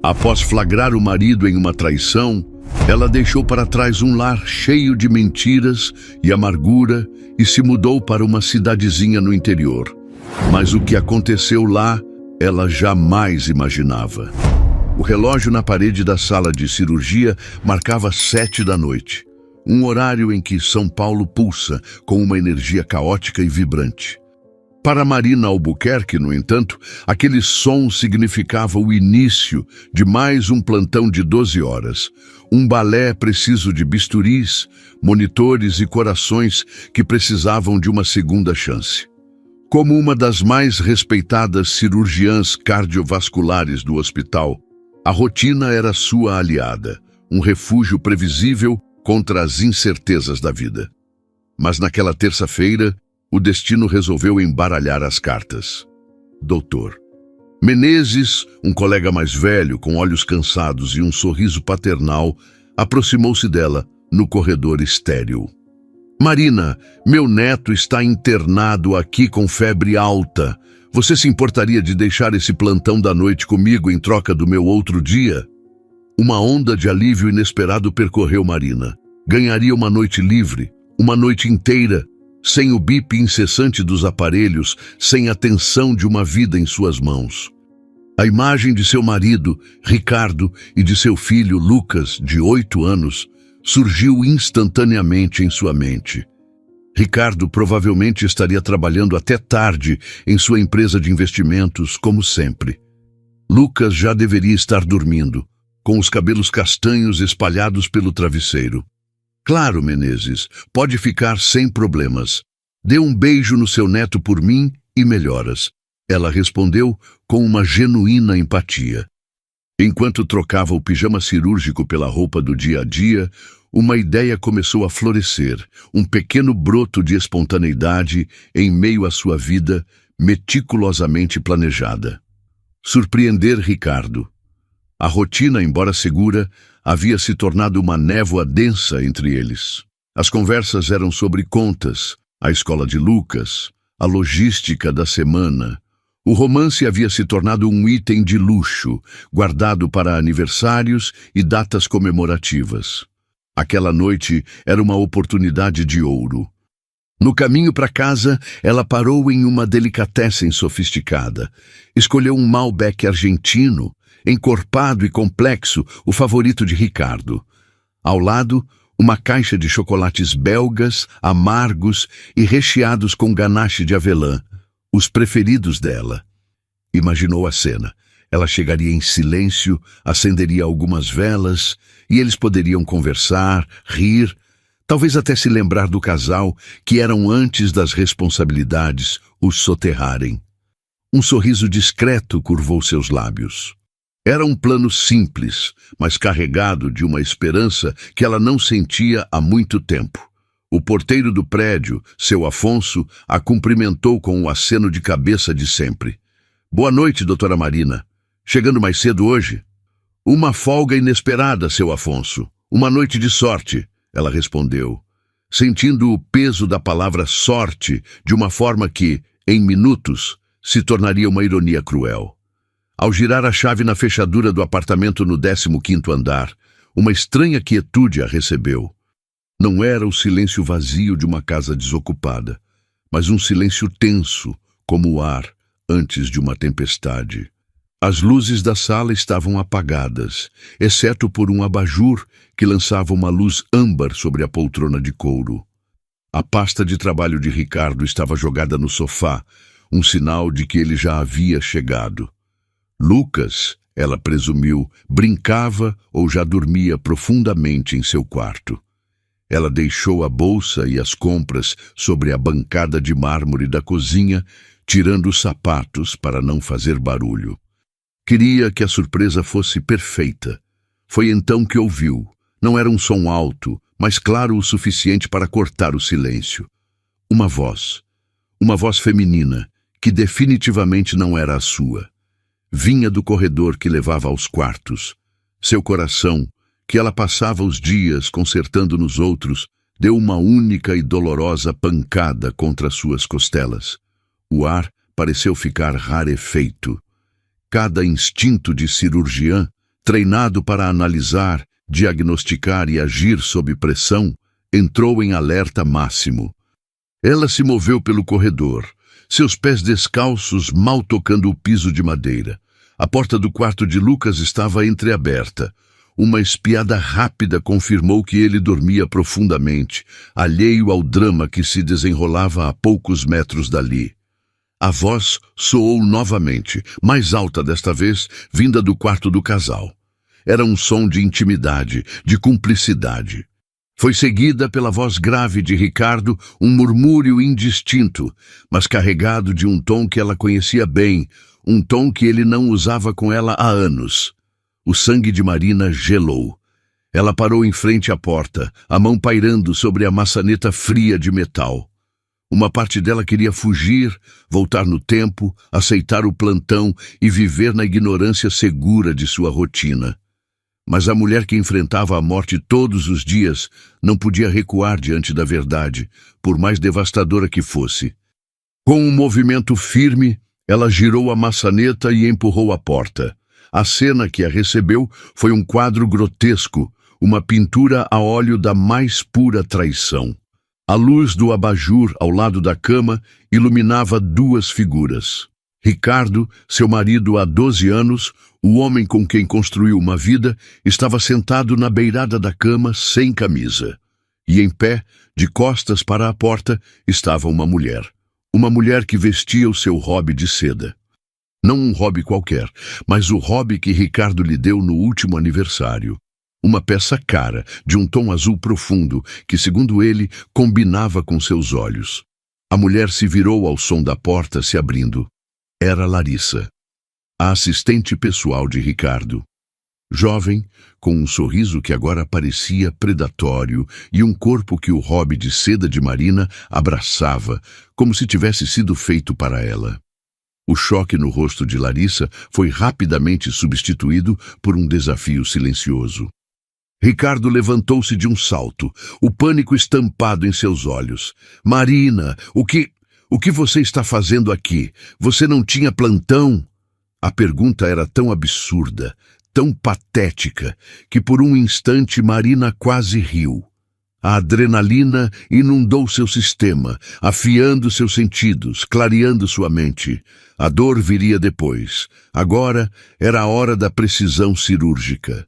Após flagrar o marido em uma traição, ela deixou para trás um lar cheio de mentiras e amargura e se mudou para uma cidadezinha no interior. Mas o que aconteceu lá, ela jamais imaginava. O relógio na parede da sala de cirurgia marcava 7 da noite, um horário em que São Paulo pulsa com uma energia caótica e vibrante. Para Marina Albuquerque, no entanto, aquele som significava o início de mais um plantão de 12 horas, um balé preciso de bisturis, monitores e corações que precisavam de uma segunda chance. Como uma das mais respeitadas cirurgiãs cardiovasculares do hospital, a rotina era sua aliada, um refúgio previsível contra as incertezas da vida. Mas naquela terça-feira, o destino resolveu embaralhar as cartas. Doutor Menezes, um colega mais velho, com olhos cansados e um sorriso paternal, aproximou-se dela no corredor estéril. Marina, meu neto está internado aqui com febre alta. Você se importaria de deixar esse plantão da noite comigo em troca do meu outro dia? Uma onda de alívio inesperado percorreu Marina. Ganharia uma noite livre, uma noite inteira, sem o bip incessante dos aparelhos, sem a tensão de uma vida em suas mãos. A imagem de seu marido, Ricardo, e de seu filho, Lucas, de 8 anos, surgiu instantaneamente em sua mente. Ricardo provavelmente estaria trabalhando até tarde em sua empresa de investimentos, como sempre. Lucas já deveria estar dormindo, com os cabelos castanhos espalhados pelo travesseiro. Claro, Menezes, pode ficar sem problemas. Dê um beijo no seu neto por mim e melhoras. Ela respondeu com uma genuína empatia. Enquanto trocava o pijama cirúrgico pela roupa do dia a dia, uma ideia começou a florescer, um pequeno broto de espontaneidade em meio à sua vida meticulosamente planejada. Surpreender Ricardo. A rotina, embora segura, havia se tornado uma névoa densa entre eles. As conversas eram sobre contas, a escola de Lucas, a logística da semana. O romance havia se tornado um item de luxo, guardado para aniversários e datas comemorativas. Aquela noite era uma oportunidade de ouro. No caminho para casa, ela parou em uma delicatessen sofisticada. Escolheu um Malbec argentino, encorpado e complexo, o favorito de Ricardo. Ao lado, uma caixa de chocolates belgas, amargos e recheados com ganache de avelã, os preferidos dela. Imaginou a cena. Ela chegaria em silêncio, acenderia algumas velas, e eles poderiam conversar, rir, talvez até se lembrar do casal que eram antes das responsabilidades os soterrarem. Um sorriso discreto curvou seus lábios. Era um plano simples, mas carregado de uma esperança que ela não sentia há muito tempo. O porteiro do prédio, seu Afonso, a cumprimentou com o aceno de cabeça de sempre. Boa noite, doutora Marina. Chegando mais cedo hoje? Uma folga inesperada, seu Afonso. Uma noite de sorte, ela respondeu, sentindo o peso da palavra sorte de uma forma que, em minutos, se tornaria uma ironia cruel. Ao girar a chave na fechadura do apartamento no 15º andar, uma estranha quietude a recebeu. Não era o silêncio vazio de uma casa desocupada, mas um silêncio tenso, como o ar antes de uma tempestade. As luzes da sala estavam apagadas, exceto por um abajur que lançava uma luz âmbar sobre a poltrona de couro. A pasta de trabalho de Ricardo estava jogada no sofá, um sinal de que ele já havia chegado. Lucas, ela presumiu, brincava ou já dormia profundamente em seu quarto. Ela deixou a bolsa e as compras sobre a bancada de mármore da cozinha, tirando os sapatos para não fazer barulho. Queria que a surpresa fosse perfeita. Foi então que ouviu. Não era um som alto, mas claro o suficiente para cortar o silêncio. Uma voz feminina, que definitivamente não era a sua. Vinha do corredor que levava aos quartos. Seu coração, que ela passava os dias consertando nos outros, deu uma única e dolorosa pancada contra suas costelas. O ar pareceu ficar rarefeito. Cada instinto de cirurgiã treinado para analisar, diagnosticar e agir sob pressão, entrou em alerta máximo. Ela se moveu pelo corredor, seus pés descalços mal tocando o piso de madeira. A porta do quarto de Lucas estava entreaberta. Uma espiada rápida confirmou que ele dormia profundamente, alheio ao drama que se desenrolava a poucos metros dali. A voz soou novamente, mais alta desta vez, vinda do quarto do casal. Era um som de intimidade, de cumplicidade. Foi seguida pela voz grave de Ricardo, um murmúrio indistinto, mas carregado de um tom que ela conhecia bem, um tom que ele não usava com ela há anos. O sangue de Marina gelou. Ela parou em frente à porta, a mão pairando sobre a maçaneta fria de metal. Uma parte dela queria fugir, voltar no tempo, aceitar o plantão e viver na ignorância segura de sua rotina. Mas a mulher que enfrentava a morte todos os dias não podia recuar diante da verdade, por mais devastadora que fosse. Com um movimento firme, ela girou a maçaneta e empurrou a porta. A cena que a recebeu foi um quadro grotesco, uma pintura a óleo da mais pura traição. A luz do abajur ao lado da cama iluminava duas figuras. Ricardo, seu marido há 12 anos, o homem com quem construiu uma vida, estava sentado na beirada da cama sem camisa. E em pé, de costas para a porta, estava uma mulher. Uma mulher que vestia o seu robe de seda. Não um robe qualquer, mas o robe que Ricardo lhe deu no último aniversário. Uma peça cara, de um tom azul profundo, que, segundo ele, combinava com seus olhos. A mulher se virou ao som da porta se abrindo. Era Larissa, a assistente pessoal de Ricardo. Jovem, com um sorriso que agora parecia predatório e um corpo que o robe de seda de Marina abraçava, como se tivesse sido feito para ela. O choque no rosto de Larissa foi rapidamente substituído por um desafio silencioso. Ricardo levantou-se de um salto, o pânico estampado em seus olhos. Marina, o que você está fazendo aqui? Você não tinha plantão? A pergunta era tão absurda, tão patética, que por um instante Marina quase riu. A adrenalina inundou seu sistema, afiando seus sentidos, clareando sua mente. A dor viria depois. Agora era a hora da precisão cirúrgica.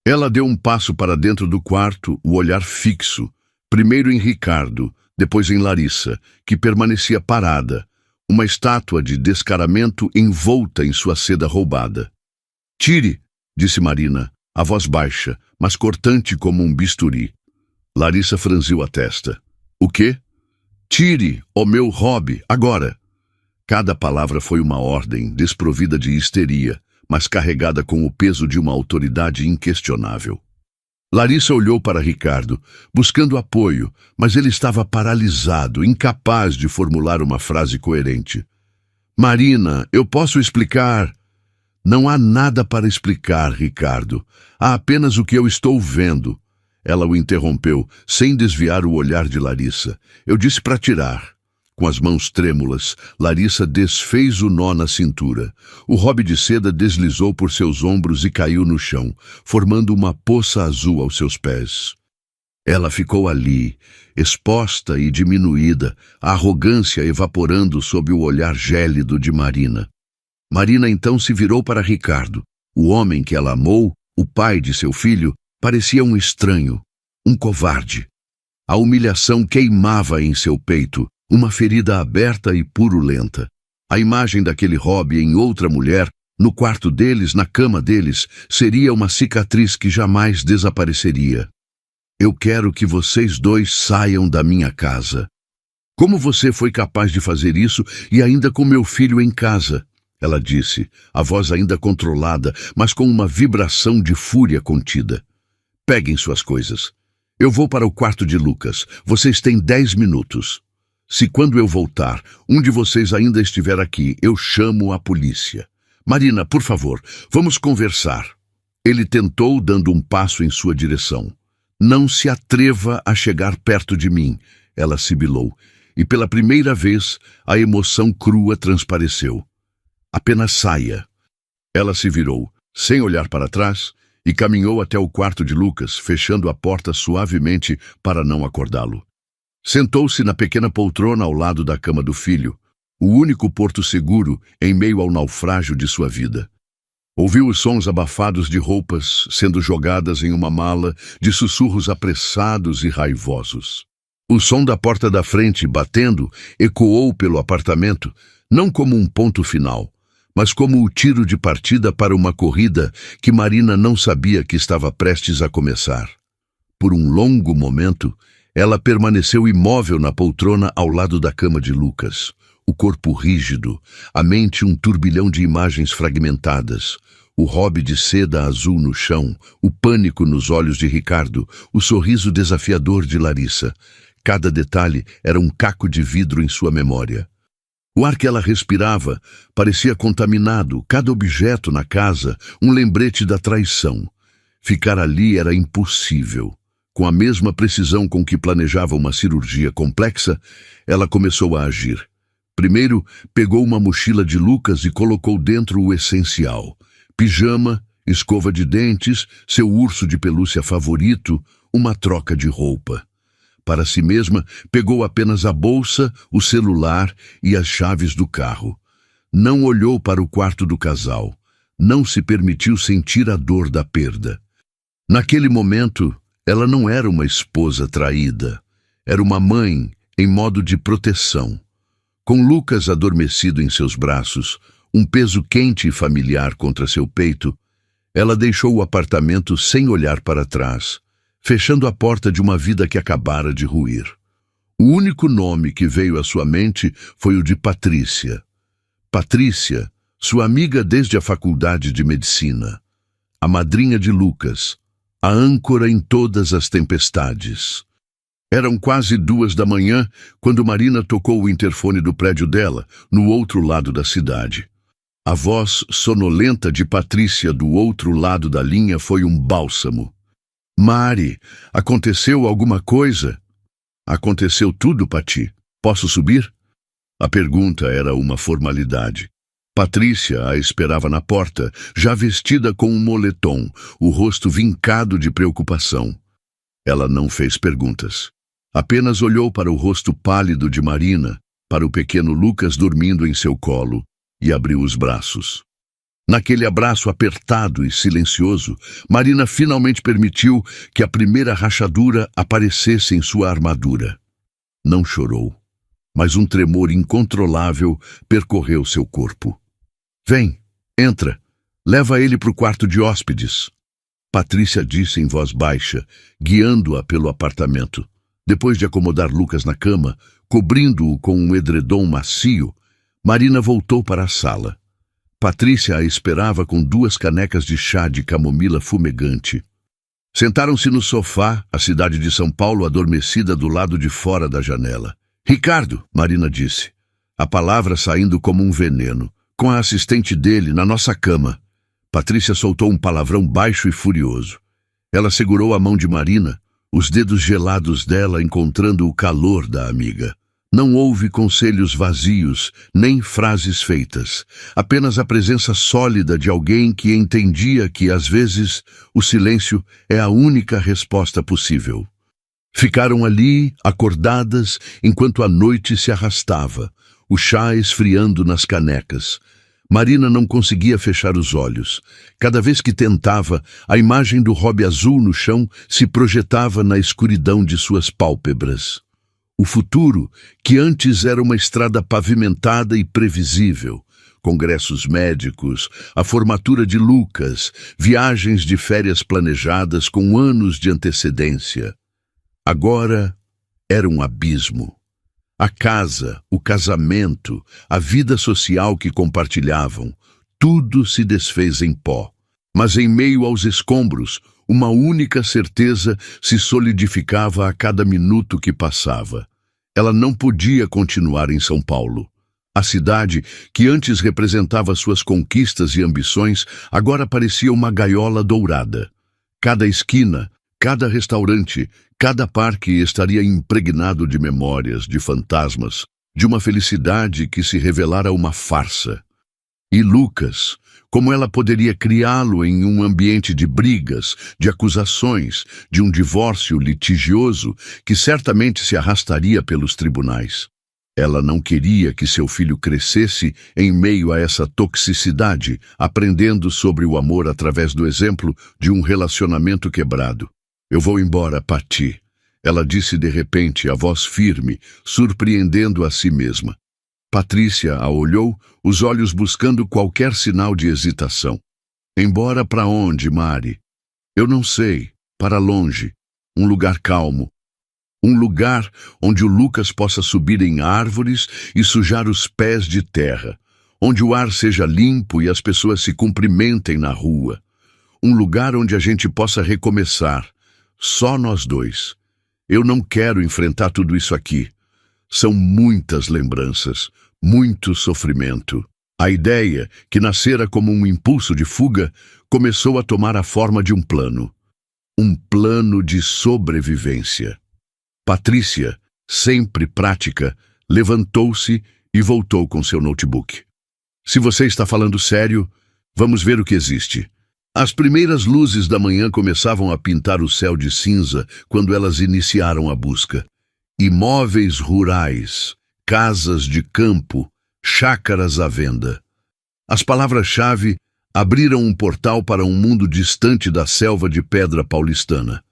Ela deu um passo para dentro do quarto, o olhar fixo, primeiro em Ricardo, depois em Larissa, que permanecia parada, uma estátua de descaramento envolta em sua seda roubada. Tire, disse Marina, a voz baixa, mas cortante como um bisturi. Larissa franziu a testa. O quê? Tire o meu robe, agora! Cada palavra foi uma ordem, desprovida de histeria, mas carregada com o peso de uma autoridade inquestionável. Larissa olhou para Ricardo, buscando apoio, mas ele estava paralisado, incapaz de formular uma frase coerente. Marina, eu posso explicar... Não há nada para explicar, Ricardo. Há apenas o que eu estou vendo. Ela o interrompeu, sem desviar o olhar de Larissa. Eu disse para tirar. Com as mãos trêmulas, Larissa desfez o nó na cintura. O robe de seda deslizou por seus ombros e caiu no chão, formando uma poça azul aos seus pés. Ela ficou ali, exposta e diminuída, a arrogância evaporando sob o olhar gélido de Marina. Marina então se virou para Ricardo. O homem que ela amou, o pai de seu filho, parecia um estranho, um covarde. A humilhação queimava em seu peito, uma ferida aberta e purulenta. A imagem daquele robe em outra mulher, no quarto deles, na cama deles, seria uma cicatriz que jamais desapareceria. Eu quero que vocês dois saiam da minha casa. Como você foi capaz de fazer isso e ainda com meu filho em casa? Ela disse, a voz ainda controlada, mas com uma vibração de fúria contida. Peguem suas coisas. Eu vou para o quarto de Lucas. Vocês têm 10 minutos. Se quando eu voltar, um de vocês ainda estiver aqui, eu chamo a polícia. Marina, por favor, vamos conversar. Ele tentou, dando um passo em sua direção. Não se atreva a chegar perto de mim, ela sibilou, e pela primeira vez a emoção crua transpareceu. Apenas saia. Ela se virou. sem olhar para trás, e caminhou até o quarto de Lucas, fechando a porta suavemente para não acordá-lo. Sentou-se na pequena poltrona ao lado da cama do filho, o único porto seguro em meio ao naufrágio de sua vida. Ouviu os sons abafados de roupas sendo jogadas em uma mala, de sussurros apressados e raivosos. O som da porta da frente, batendo, ecoou pelo apartamento, não como um ponto final, mas como o tiro de partida para uma corrida que Marina não sabia que estava prestes a começar. Por um longo momento, ela permaneceu imóvel na poltrona ao lado da cama de Lucas, o corpo rígido, a mente um turbilhão de imagens fragmentadas, o hobby de seda azul no chão, o pânico nos olhos de Ricardo, o sorriso desafiador de Larissa. Cada detalhe era um caco de vidro em sua memória. O ar que ela respirava parecia contaminado, cada objeto na casa um lembrete da traição. Ficar ali era impossível. Com a mesma precisão com que planejava uma cirurgia complexa, ela começou a agir. Primeiro, pegou uma mochila de Lucas e colocou dentro o essencial: pijama, escova de dentes, seu urso de pelúcia favorito, uma troca de roupa. Para si mesma, pegou apenas a bolsa, o celular e as chaves do carro. Não olhou para o quarto do casal. Não se permitiu sentir a dor da perda. Naquele momento, ela não era uma esposa traída. Era uma mãe em modo de proteção. Com Lucas adormecido em seus braços, um peso quente e familiar contra seu peito, ela deixou o apartamento sem olhar para trás, fechando a porta de uma vida que acabara de ruir. O único nome que veio à sua mente foi o de Patrícia. Patrícia, sua amiga desde a faculdade de medicina, a madrinha de Lucas, a âncora em todas as tempestades. Eram quase 2 da manhã quando Marina tocou o interfone do prédio dela, no outro lado da cidade. A voz sonolenta de Patrícia do outro lado da linha foi um bálsamo. Mari, aconteceu alguma coisa? Aconteceu tudo, Pati. Posso subir? A pergunta era uma formalidade. Patrícia a esperava na porta, já vestida com um moletom, o rosto vincado de preocupação. Ela não fez perguntas. Apenas olhou para o rosto pálido de Marina, para o pequeno Lucas dormindo em seu colo, e abriu os braços. Naquele abraço apertado e silencioso, Marina finalmente permitiu que a primeira rachadura aparecesse em sua armadura. Não chorou, mas um tremor incontrolável percorreu seu corpo. Vem, entra, leva ele para o quarto de hóspedes. Patrícia disse em voz baixa, guiando-a pelo apartamento. Depois de acomodar Lucas na cama, cobrindo-o com um edredom macio, Marina voltou para a sala. Patrícia a esperava com 2 canecas de chá de camomila fumegante. Sentaram-se no sofá, a cidade de São Paulo adormecida do lado de fora da janela. Ricardo, Marina disse, a palavra saindo como um veneno, com a assistente dele na nossa cama. Patrícia soltou um palavrão baixo e furioso. Ela segurou a mão de Marina, os dedos gelados dela encontrando o calor da amiga. Não houve conselhos vazios, nem frases feitas. Apenas a presença sólida de alguém que entendia que, às vezes, o silêncio é a única resposta possível. Ficaram ali, acordadas, enquanto a noite se arrastava, o chá esfriando nas canecas. Marina não conseguia fechar os olhos. Cada vez que tentava, a imagem do hobby azul no chão se projetava na escuridão de suas pálpebras. O futuro, que antes era uma estrada pavimentada e previsível, congressos médicos, a formatura de Lucas, viagens de férias planejadas com anos de antecedência. Agora era um abismo. A casa, o casamento, a vida social que compartilhavam, tudo se desfez em pó. Mas em meio aos escombros, uma única certeza se solidificava a cada minuto que passava. Ela não podia continuar em São Paulo. A cidade, que antes representava suas conquistas e ambições, agora parecia uma gaiola dourada. Cada esquina, cada restaurante, cada parque estaria impregnado de memórias, de fantasmas, de uma felicidade que se revelara uma farsa. E Lucas, Como ela poderia criá-lo em um ambiente de brigas, de acusações, de um divórcio litigioso que certamente se arrastaria pelos tribunais? Ela não queria que seu filho crescesse em meio a essa toxicidade, aprendendo sobre o amor através do exemplo de um relacionamento quebrado. Eu vou embora, Patty, ela disse de repente, a voz firme, surpreendendo a si mesma. Patrícia a olhou, os olhos buscando qualquer sinal de hesitação. Embora para onde, Mari? Eu não sei. Para longe. Um lugar calmo. Um lugar onde o Lucas possa subir em árvores e sujar os pés de terra. Onde o ar seja limpo e as pessoas se cumprimentem na rua. Um lugar onde a gente possa recomeçar. Só nós dois. Eu não quero enfrentar tudo isso aqui. São muitas lembranças, muito sofrimento. A ideia, que nascera como um impulso de fuga, começou a tomar a forma de um plano. Um plano de sobrevivência. Patrícia, sempre prática, levantou-se e voltou com seu notebook. Se você está falando sério, vamos ver o que existe. As primeiras luzes da manhã começavam a pintar o céu de cinza quando elas iniciaram a busca. Imóveis rurais, casas de campo, chácaras à venda. As palavras-chave abriram um portal para um mundo distante da selva de pedra paulistana.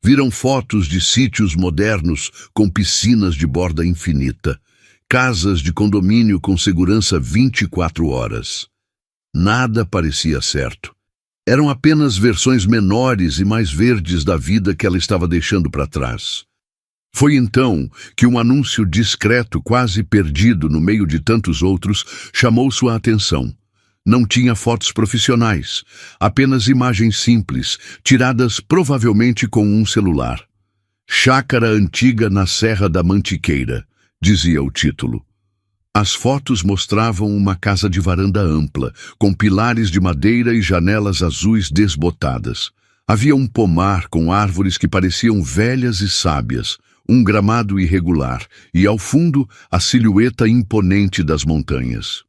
Viram fotos de sítios modernos com piscinas de borda infinita, casas de condomínio com segurança 24 horas. Nada parecia certo. Eram apenas versões menores e mais verdes da vida que ela estava deixando para trás. Foi então que um anúncio discreto, quase perdido no meio de tantos outros, chamou sua atenção. Não tinha fotos profissionais, apenas imagens simples, tiradas provavelmente com um celular. Chácara antiga na Serra da Mantiqueira, dizia o título. As fotos mostravam uma casa de varanda ampla, com pilares de madeira e janelas azuis desbotadas. Havia um pomar com árvores que pareciam velhas e sábias, um gramado irregular e, ao fundo, a silhueta imponente das montanhas.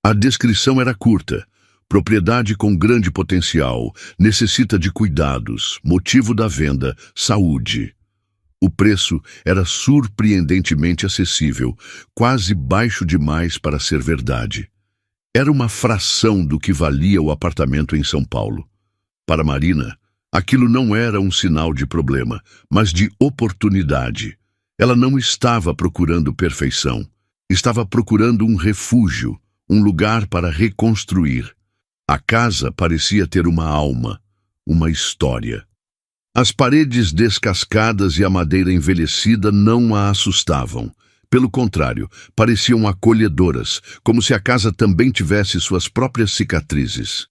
A descrição era curta. Propriedade com grande potencial, necessita de cuidados, motivo da venda, saúde. O preço era surpreendentemente acessível, quase baixo demais para ser verdade. Era uma fração do que valia o apartamento em São Paulo. Para Marina, aquilo não era um sinal de problema, mas de oportunidade. Ela não estava procurando perfeição. Estava procurando um refúgio, um lugar para reconstruir. A casa parecia ter uma alma, uma história. As paredes descascadas e a madeira envelhecida não a assustavam. Pelo contrário, pareciam acolhedoras, como se a casa também tivesse suas próprias cicatrizes.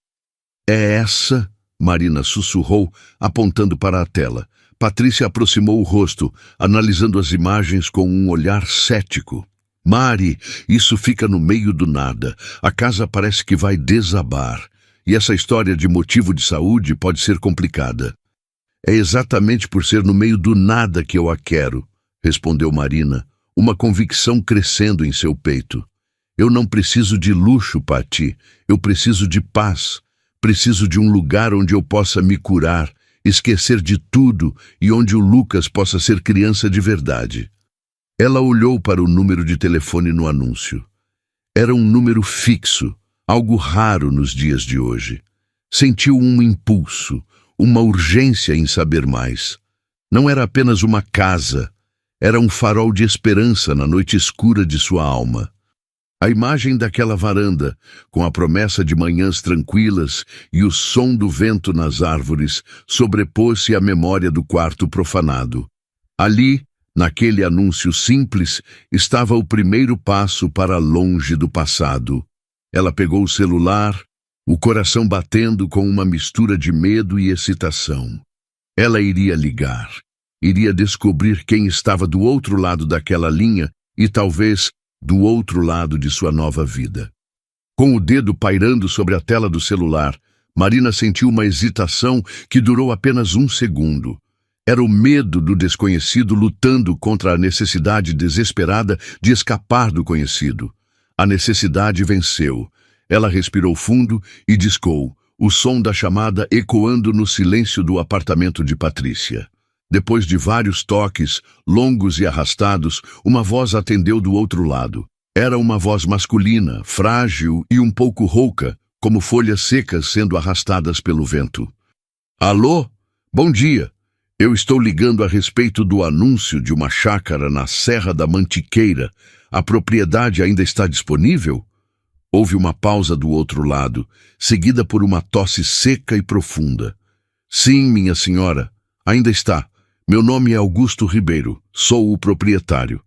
É essa? Marina sussurrou, apontando para a tela. Patrícia aproximou o rosto, analisando as imagens com um olhar cético. Mari, isso fica no meio do nada. A casa parece que vai desabar. E essa história de motivo de saúde pode ser complicada. É exatamente por ser no meio do nada que eu a quero, respondeu Marina, uma convicção crescendo em seu peito. Eu não preciso de luxo, Patty. Eu preciso de paz. Preciso de um lugar onde eu possa me curar, esquecer de tudo e onde o Lucas possa ser criança de verdade. Ela olhou para o número de telefone no anúncio. Era um número fixo, algo raro nos dias de hoje. Sentiu um impulso, uma urgência em saber mais. Não era apenas uma casa, era um farol de esperança na noite escura de sua alma. A imagem daquela varanda, com a promessa de manhãs tranquilas e o som do vento nas árvores, sobrepôs-se à memória do quarto profanado. Ali, naquele anúncio simples, estava o primeiro passo para longe do passado. Ela pegou o celular, o coração batendo com uma mistura de medo e excitação. Ela iria ligar, iria descobrir quem estava do outro lado daquela linha e talvez do outro lado de sua nova vida. Com o dedo pairando sobre a tela do celular, Marina sentiu uma hesitação que durou apenas um segundo. Era o medo do desconhecido lutando contra a necessidade desesperada de escapar do conhecido. A necessidade venceu. Ela respirou fundo e discou, o som da chamada ecoando no silêncio do apartamento de Patrícia. Depois de vários toques, longos e arrastados, uma voz atendeu do outro lado. Era uma voz masculina, frágil e um pouco rouca, como folhas secas sendo arrastadas pelo vento. Alô? Bom dia. Eu estou ligando a respeito do anúncio de uma chácara na Serra da Mantiqueira. A propriedade ainda está disponível? Houve uma pausa do outro lado, seguida por uma tosse seca e profunda. Sim, minha senhora, ainda está. Meu nome é Augusto Ribeiro, sou o proprietário.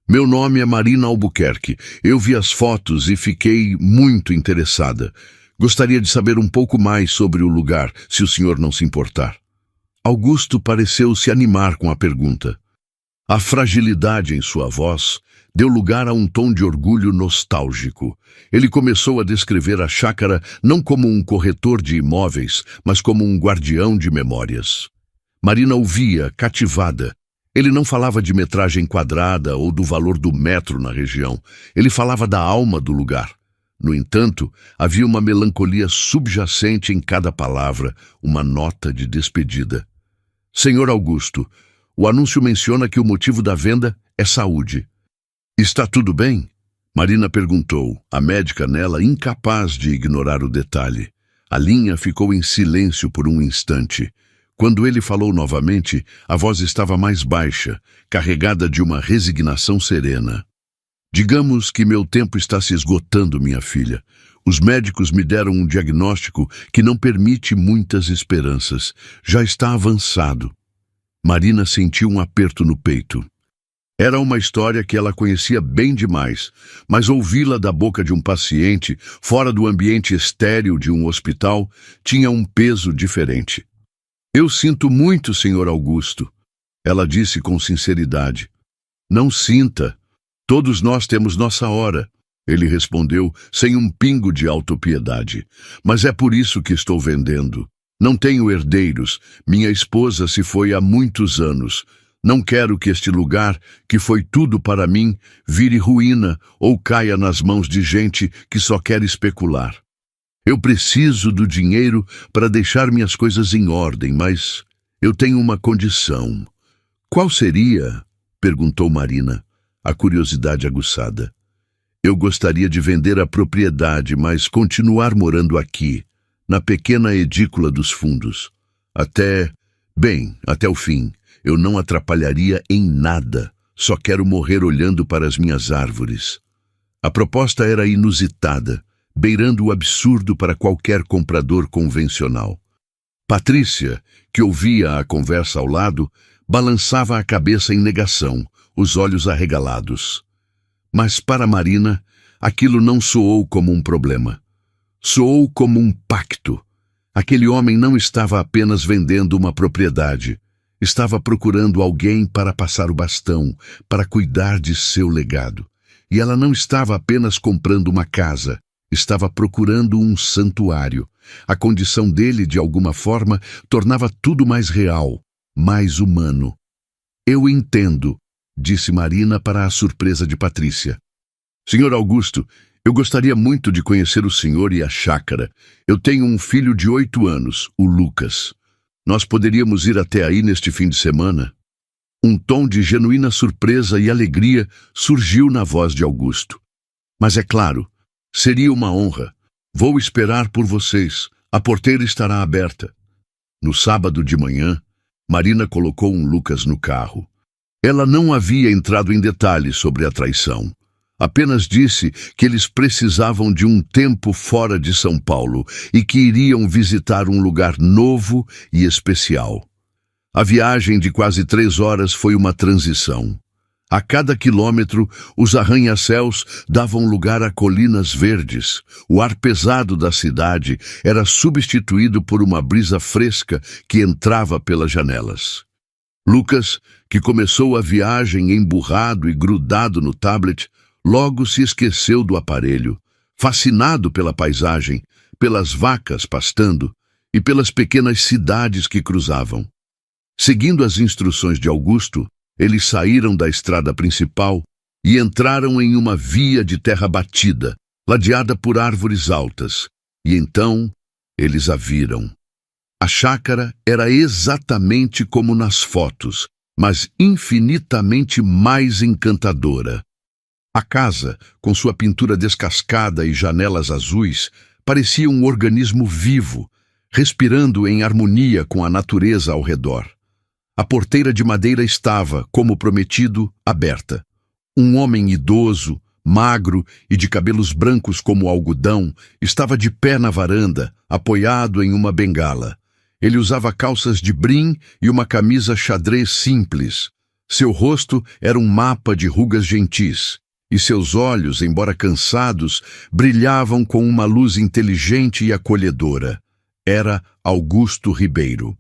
Meu nome é Marina Albuquerque. Eu vi as fotos e fiquei muito interessada. Gostaria de saber um pouco mais sobre o lugar, se o senhor não se importar. Augusto pareceu se animar com a pergunta. A fragilidade em sua voz deu lugar a um tom de orgulho nostálgico. Ele começou a descrever a chácara não como um corretor de imóveis, mas como um guardião de memórias. Marina ouvia, cativada. Ele não falava de metragem quadrada ou do valor do metro na região. Ele falava da alma do lugar. No entanto, havia uma melancolia subjacente em cada palavra, uma nota de despedida. Senhor Augusto, o anúncio menciona que o motivo da venda é saúde. Está tudo bem? Marina perguntou, a médica nela incapaz de ignorar o detalhe. A linha ficou em silêncio por um instante. Quando ele falou novamente, a voz estava mais baixa, carregada de uma resignação serena. Digamos que meu tempo está se esgotando, minha filha. Os médicos me deram um diagnóstico que não permite muitas esperanças. Já está avançado. Marina sentiu um aperto no peito. Era uma história que ela conhecia bem demais, mas ouvi-la da boca de um paciente, fora do ambiente estéril de um hospital, tinha um peso diferente. Eu sinto muito, senhor Augusto, ela disse com sinceridade. Não sinta. Todos nós temos nossa hora, ele respondeu sem um pingo de autopiedade. Mas é por isso que estou vendendo. Não tenho herdeiros. Minha esposa se foi há muitos anos. Não quero que este lugar, que foi tudo para mim, vire ruína ou caia nas mãos de gente que só quer especular. Eu preciso do dinheiro para deixar minhas coisas em ordem, mas eu tenho uma condição. Qual seria? Perguntou Marina, a curiosidade aguçada. Eu gostaria de vender a propriedade, mas continuar morando aqui, na pequena edícula dos fundos. Até o fim. Eu não atrapalharia em nada. Só quero morrer olhando para as minhas árvores. A proposta era inusitada, beirando o absurdo para qualquer comprador convencional. Patrícia, que ouvia a conversa ao lado, balançava a cabeça em negação, os olhos arregalados. Mas para Marina, aquilo não soou como um problema. Soou como um pacto. Aquele homem não estava apenas vendendo uma propriedade. Estava procurando alguém para passar o bastão, para cuidar de seu legado. E ela não estava apenas comprando uma casa. Estava procurando um santuário. A condição dele, de alguma forma, tornava tudo mais real, mais humano. Eu entendo, disse Marina para a surpresa de Patrícia. Senhor Augusto, eu gostaria muito de conhecer o senhor e a chácara. Eu tenho um filho de 8 anos, o Lucas. Nós poderíamos ir até aí neste fim de semana? Um tom de genuína surpresa e alegria surgiu na voz de Augusto. Mas é claro, seria uma honra. Vou esperar por vocês. A porteira estará aberta. No sábado de manhã, Marina colocou um Lucas no carro. Ela não havia entrado em detalhes sobre a traição. Apenas disse que eles precisavam de um tempo fora de São Paulo e que iriam visitar um lugar novo e especial. A viagem de quase 3 horas foi uma transição. A cada quilômetro, os arranha-céus davam lugar a colinas verdes. O ar pesado da cidade era substituído por uma brisa fresca que entrava pelas janelas. Lucas, que começou a viagem emburrado e grudado no tablet, logo se esqueceu do aparelho, fascinado pela paisagem, pelas vacas pastando e pelas pequenas cidades que cruzavam. Seguindo as instruções de Augusto, eles saíram da estrada principal e entraram em uma via de terra batida, ladeada por árvores altas, e então eles a viram. A chácara era exatamente como nas fotos, mas infinitamente mais encantadora. A casa, com sua pintura descascada e janelas azuis, parecia um organismo vivo, respirando em harmonia com a natureza ao redor. A porteira de madeira estava, como prometido, aberta. Um homem idoso, magro e de cabelos brancos como algodão, estava de pé na varanda, apoiado em uma bengala. Ele usava calças de brim e uma camisa xadrez simples. Seu rosto era um mapa de rugas gentis, e seus olhos, embora cansados, brilhavam com uma luz inteligente e acolhedora. Era Augusto Ribeiro.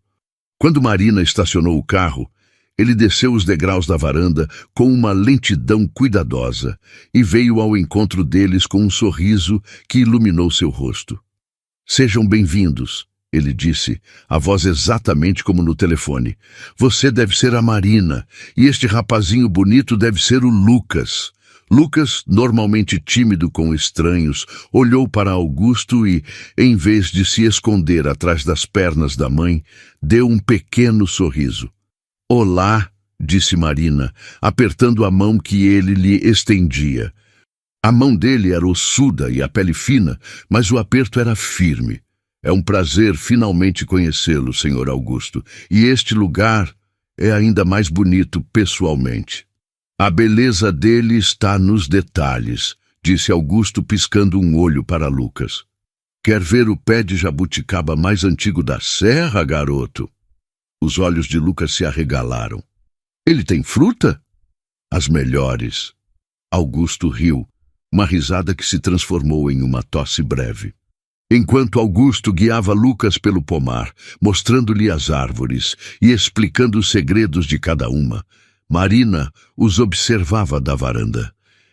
Quando Marina estacionou o carro, ele desceu os degraus da varanda com uma lentidão cuidadosa e veio ao encontro deles com um sorriso que iluminou seu rosto. "Sejam bem-vindos", ele disse, a voz exatamente como no telefone. "Você deve ser a Marina, e este rapazinho bonito deve ser o Lucas." Lucas, normalmente tímido com estranhos, olhou para Augusto e, em vez de se esconder atrás das pernas da mãe, deu um pequeno sorriso. "Olá", disse Marina, apertando a mão que ele lhe estendia. A mão dele era ossuda e a pele fina, mas o aperto era firme. "É um prazer finalmente conhecê-lo, Sr. Augusto, e este lugar é ainda mais bonito pessoalmente." "A beleza dele está nos detalhes", disse Augusto piscando um olho para Lucas. "Quer ver o pé de jabuticaba mais antigo da serra, garoto?" Os olhos de Lucas se arregalaram. "Ele tem fruta?" "As melhores." Augusto riu, uma risada que se transformou em uma tosse breve. Enquanto Augusto guiava Lucas pelo pomar, mostrando-lhe as árvores e explicando os segredos de cada uma, Marina os observava da varanda.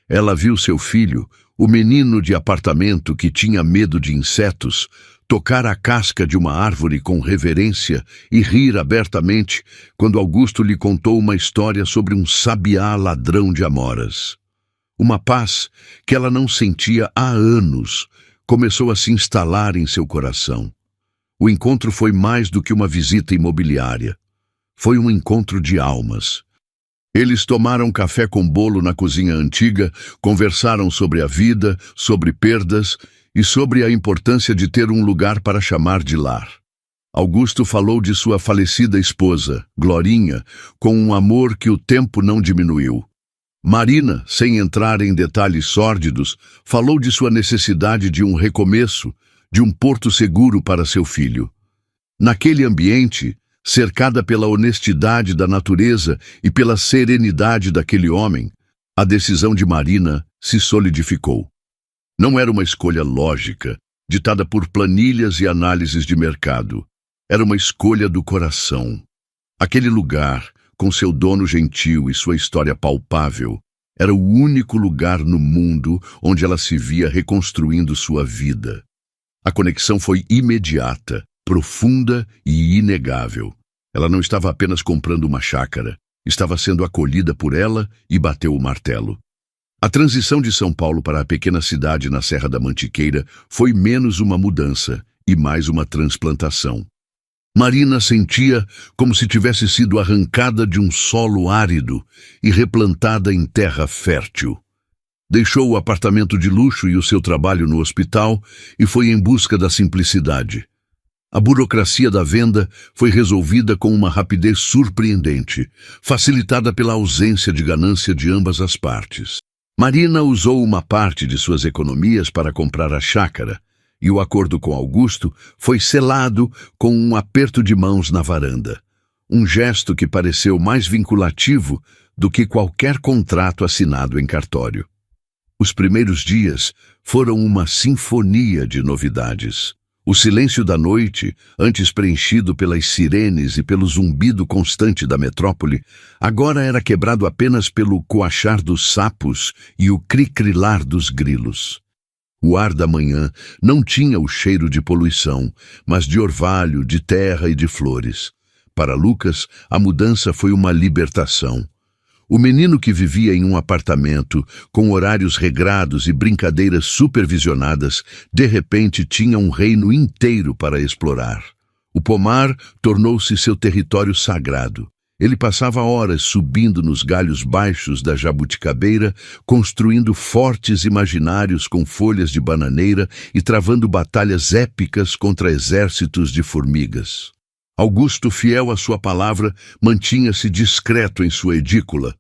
Ela viu seu filho, o menino de apartamento que tinha medo de insetos, tocar a casca de uma árvore com reverência e rir abertamente quando Augusto lhe contou uma história sobre um sabiá ladrão de amoras. Uma paz que ela não sentia há anos começou a se instalar em seu coração. O encontro foi mais do que uma visita imobiliária. Foi um encontro de almas. Eles tomaram café com bolo na cozinha antiga, conversaram sobre a vida, sobre perdas e sobre a importância de ter um lugar para chamar de lar. Augusto falou de sua falecida esposa, Glorinha, com um amor que o tempo não diminuiu. Marina, sem entrar em detalhes sórdidos, falou de sua necessidade de um recomeço, de um porto seguro para seu filho. Naquele ambiente, cercada pela honestidade da natureza e pela serenidade daquele homem, a decisão de Marina se solidificou. Não era uma escolha lógica, ditada por planilhas e análises de mercado. Era uma escolha do coração. Aquele lugar, com seu dono gentil e sua história palpável, era o único lugar no mundo onde ela se via reconstruindo sua vida. A conexão foi imediata, profunda e inegável. Ela não estava apenas comprando uma chácara, estava sendo acolhida por ela e bateu o martelo. A transição de São Paulo para a pequena cidade na Serra da Mantiqueira foi menos uma mudança e mais uma transplantação. Marina sentia como se tivesse sido arrancada de um solo árido e replantada em terra fértil. Deixou o apartamento de luxo e o seu trabalho no hospital e foi em busca da simplicidade. A burocracia da venda foi resolvida com uma rapidez surpreendente, facilitada pela ausência de ganância de ambas as partes. Marina usou uma parte de suas economias para comprar a chácara, e o acordo com Augusto foi selado com um aperto de mãos na varanda, um gesto que pareceu mais vinculativo do que qualquer contrato assinado em cartório. Os primeiros dias foram uma sinfonia de novidades. O silêncio da noite, antes preenchido pelas sirenes e pelo zumbido constante da metrópole, agora era quebrado apenas pelo coachar dos sapos e o cricrilar dos grilos. O ar da manhã não tinha o cheiro de poluição, mas de orvalho, de terra e de flores. Para Lucas, a mudança foi uma libertação. O menino que vivia em um apartamento, com horários regrados e brincadeiras supervisionadas, de repente tinha um reino inteiro para explorar. O pomar tornou-se seu território sagrado. Ele passava horas subindo nos galhos baixos da jabuticabeira, construindo fortes imaginários com folhas de bananeira e travando batalhas épicas contra exércitos de formigas. Augusto, fiel à sua palavra, mantinha-se discreto em sua edícula,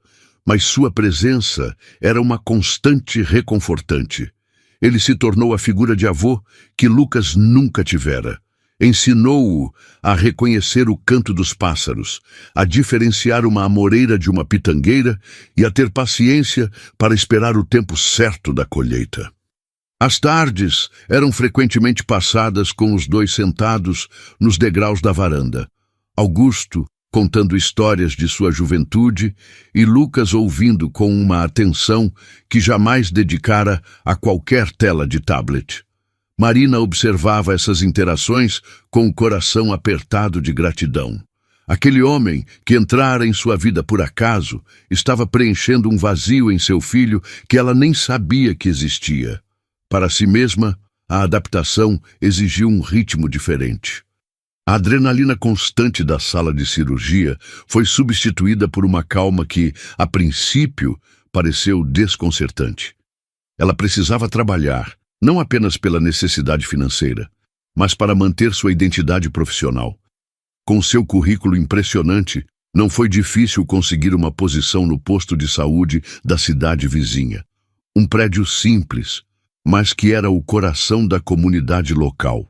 mas sua presença era uma constante reconfortante. Ele se tornou a figura de avô que Lucas nunca tivera. Ensinou-o a reconhecer o canto dos pássaros, a diferenciar uma amoreira de uma pitangueira e a ter paciência para esperar o tempo certo da colheita. As tardes eram frequentemente passadas com os dois sentados nos degraus da varanda. Augusto contando histórias de sua juventude e Lucas ouvindo com uma atenção que jamais dedicara a qualquer tela de tablet. Marina observava essas interações com o coração apertado de gratidão. Aquele homem que entrara em sua vida por acaso estava preenchendo um vazio em seu filho que ela nem sabia que existia. Para si mesma, a adaptação exigiu um ritmo diferente. A adrenalina constante da sala de cirurgia foi substituída por uma calma que, a princípio, pareceu desconcertante. Ela precisava trabalhar, não apenas pela necessidade financeira, mas para manter sua identidade profissional. Com seu currículo impressionante, não foi difícil conseguir uma posição no posto de saúde da cidade vizinha. Um prédio simples, mas que era o coração da comunidade local.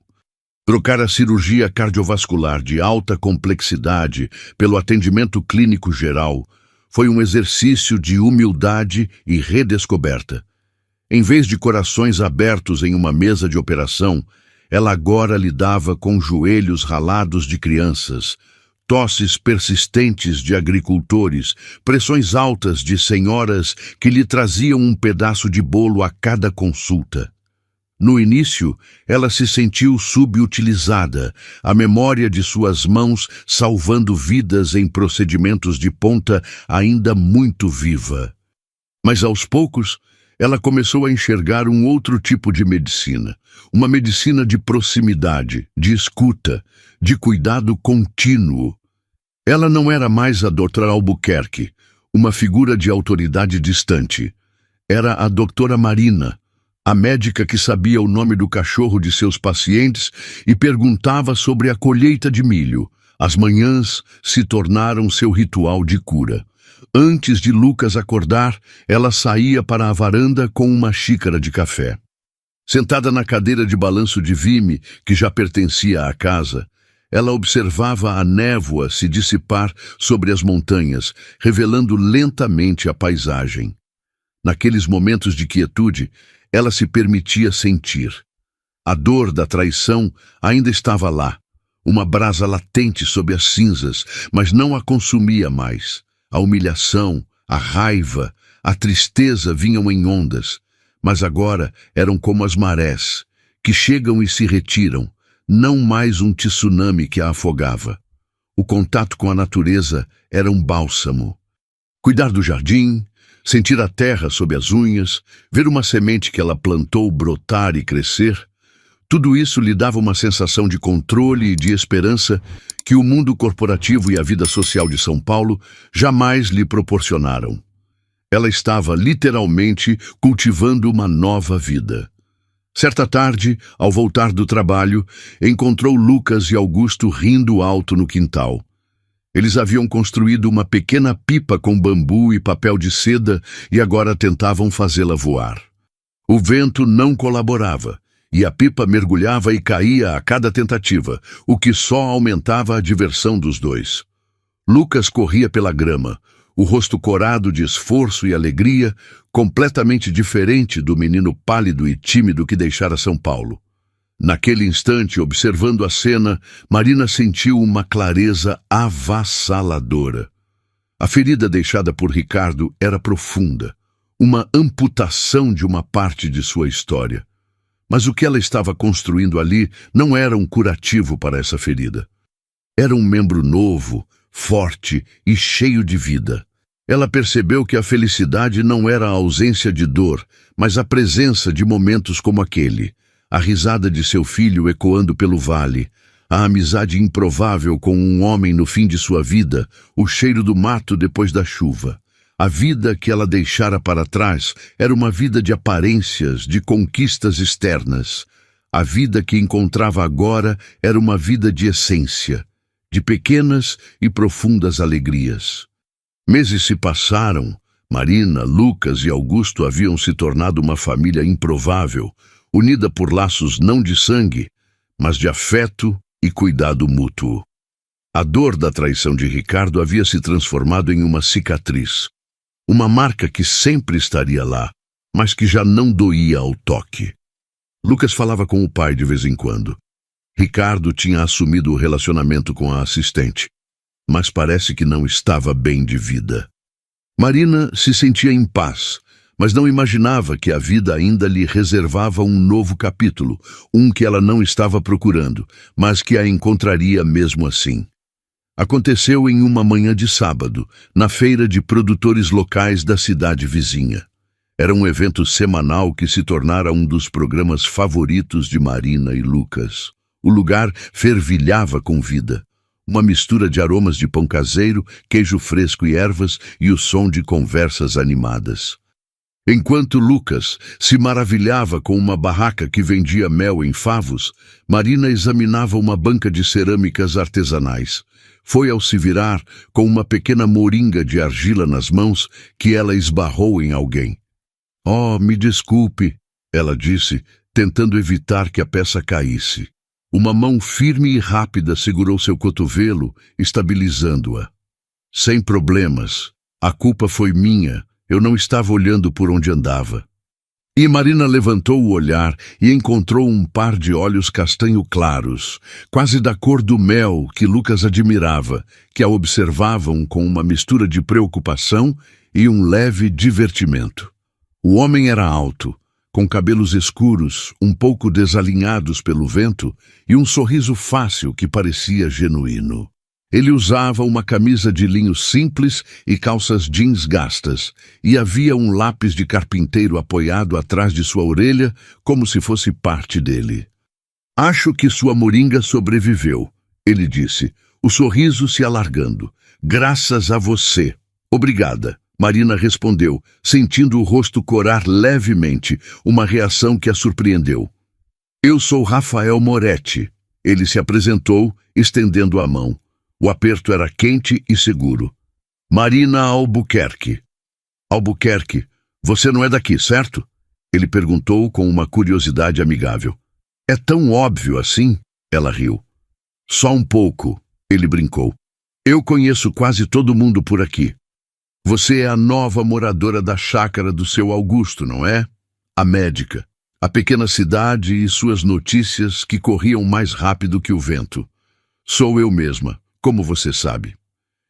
Trocar a cirurgia cardiovascular de alta complexidade pelo atendimento clínico geral foi um exercício de humildade e redescoberta. Em vez de corações abertos em uma mesa de operação, ela agora lidava com joelhos ralados de crianças, tosses persistentes de agricultores, pressões altas de senhoras que lhe traziam um pedaço de bolo a cada consulta. No início, ela se sentiu subutilizada, a memória de suas mãos salvando vidas em procedimentos de ponta ainda muito viva. Mas aos poucos, ela começou a enxergar um outro tipo de medicina, uma medicina de proximidade, de escuta, de cuidado contínuo. Ela não era mais a doutora Albuquerque, uma figura de autoridade distante. Era a doutora Marina, a médica que sabia o nome do cachorro de seus pacientes e perguntava sobre a colheita de milho. As manhãs se tornaram seu ritual de cura. Antes de Lucas acordar, ela saía para a varanda com uma xícara de café. Sentada na cadeira de balanço de vime, que já pertencia à casa, ela observava a névoa se dissipar sobre as montanhas, revelando lentamente a paisagem. Naqueles momentos de quietude, ela se permitia sentir. A dor da traição ainda estava lá, uma brasa latente sob as cinzas, mas não a consumia mais. A humilhação, a raiva, a tristeza vinham em ondas, mas agora eram como as marés, que chegam e se retiram, não mais um tsunami que a afogava. O contato com a natureza era um bálsamo. Cuidar do jardim, sentir a terra sob as unhas, ver uma semente que ela plantou brotar e crescer, tudo isso lhe dava uma sensação de controle e de esperança que o mundo corporativo e a vida social de São Paulo jamais lhe proporcionaram. Ela estava literalmente cultivando uma nova vida. Certa tarde, ao voltar do trabalho, encontrou Lucas e Augusto rindo alto no quintal. Eles haviam construído uma pequena pipa com bambu e papel de seda e agora tentavam fazê-la voar. O vento não colaborava, e a pipa mergulhava e caía a cada tentativa, o que só aumentava a diversão dos dois. Lucas corria pela grama, o rosto corado de esforço e alegria, completamente diferente do menino pálido e tímido que deixara São Paulo. Naquele instante, observando a cena, Marina sentiu uma clareza avassaladora. A ferida deixada por Ricardo era profunda, uma amputação de uma parte de sua história. Mas o que ela estava construindo ali não era um curativo para essa ferida. Era um membro novo, forte e cheio de vida. Ela percebeu que a felicidade não era a ausência de dor, mas a presença de momentos como aquele. A risada de seu filho ecoando pelo vale, a amizade improvável com um homem no fim de sua vida, o cheiro do mato depois da chuva. A vida que ela deixara para trás era uma vida de aparências, de conquistas externas. A vida que encontrava agora era uma vida de essência, de pequenas e profundas alegrias. Meses se passaram. Marina, Lucas e Augusto haviam se tornado uma família improvável, unida por laços não de sangue, mas de afeto e cuidado mútuo. A dor da traição de Ricardo havia se transformado em uma cicatriz, uma marca que sempre estaria lá, mas que já não doía ao toque. Lucas falava com o pai de vez em quando. Ricardo tinha assumido o relacionamento com a assistente, mas parece que não estava bem de vida. Marina se sentia em paz, mas não imaginava que a vida ainda lhe reservava um novo capítulo, um que ela não estava procurando, mas que a encontraria mesmo assim. Aconteceu em uma manhã de sábado, na feira de produtores locais da cidade vizinha. Era um evento semanal que se tornara um dos programas favoritos de Marina e Lucas. O lugar fervilhava com vida. Uma mistura de aromas de pão caseiro, queijo fresco e ervas e o som de conversas animadas. Enquanto Lucas se maravilhava com uma barraca que vendia mel em favos, Marina examinava uma banca de cerâmicas artesanais. Foi ao se virar, com uma pequena moringa de argila nas mãos, que ela esbarrou em alguém. "Oh, me desculpe", ela disse, tentando evitar que a peça caísse. Uma mão firme e rápida segurou seu cotovelo, estabilizando-a. "Sem problemas. A culpa foi minha. Eu não estava olhando por onde andava." E Marina levantou o olhar e encontrou um par de olhos castanho claros, quase da cor do mel que Lucas admirava, que a observavam com uma mistura de preocupação e um leve divertimento. O homem era alto, com cabelos escuros, um pouco desalinhados pelo vento, e um sorriso fácil que parecia genuíno. Ele usava uma camisa de linho simples e calças jeans gastas, e havia um lápis de carpinteiro apoiado atrás de sua orelha, como se fosse parte dele. "Acho que sua moringa sobreviveu", ele disse, o sorriso se alargando. "Graças a você." "Obrigada", Marina respondeu, sentindo o rosto corar levemente, uma reação que a surpreendeu. "Eu sou Rafael Moretti." Ele se apresentou, estendendo a mão. O aperto era quente e seguro. "Marina Albuquerque." "Albuquerque, você não é daqui, certo?" Ele perguntou com uma curiosidade amigável. "É tão óbvio assim?" Ela riu. "Só um pouco", ele brincou. "Eu conheço quase todo mundo por aqui. Você é a nova moradora da chácara do seu Augusto, não é? A médica. A pequena cidade e suas notícias que corriam mais rápido que o vento. Sou eu mesma, como você sabe.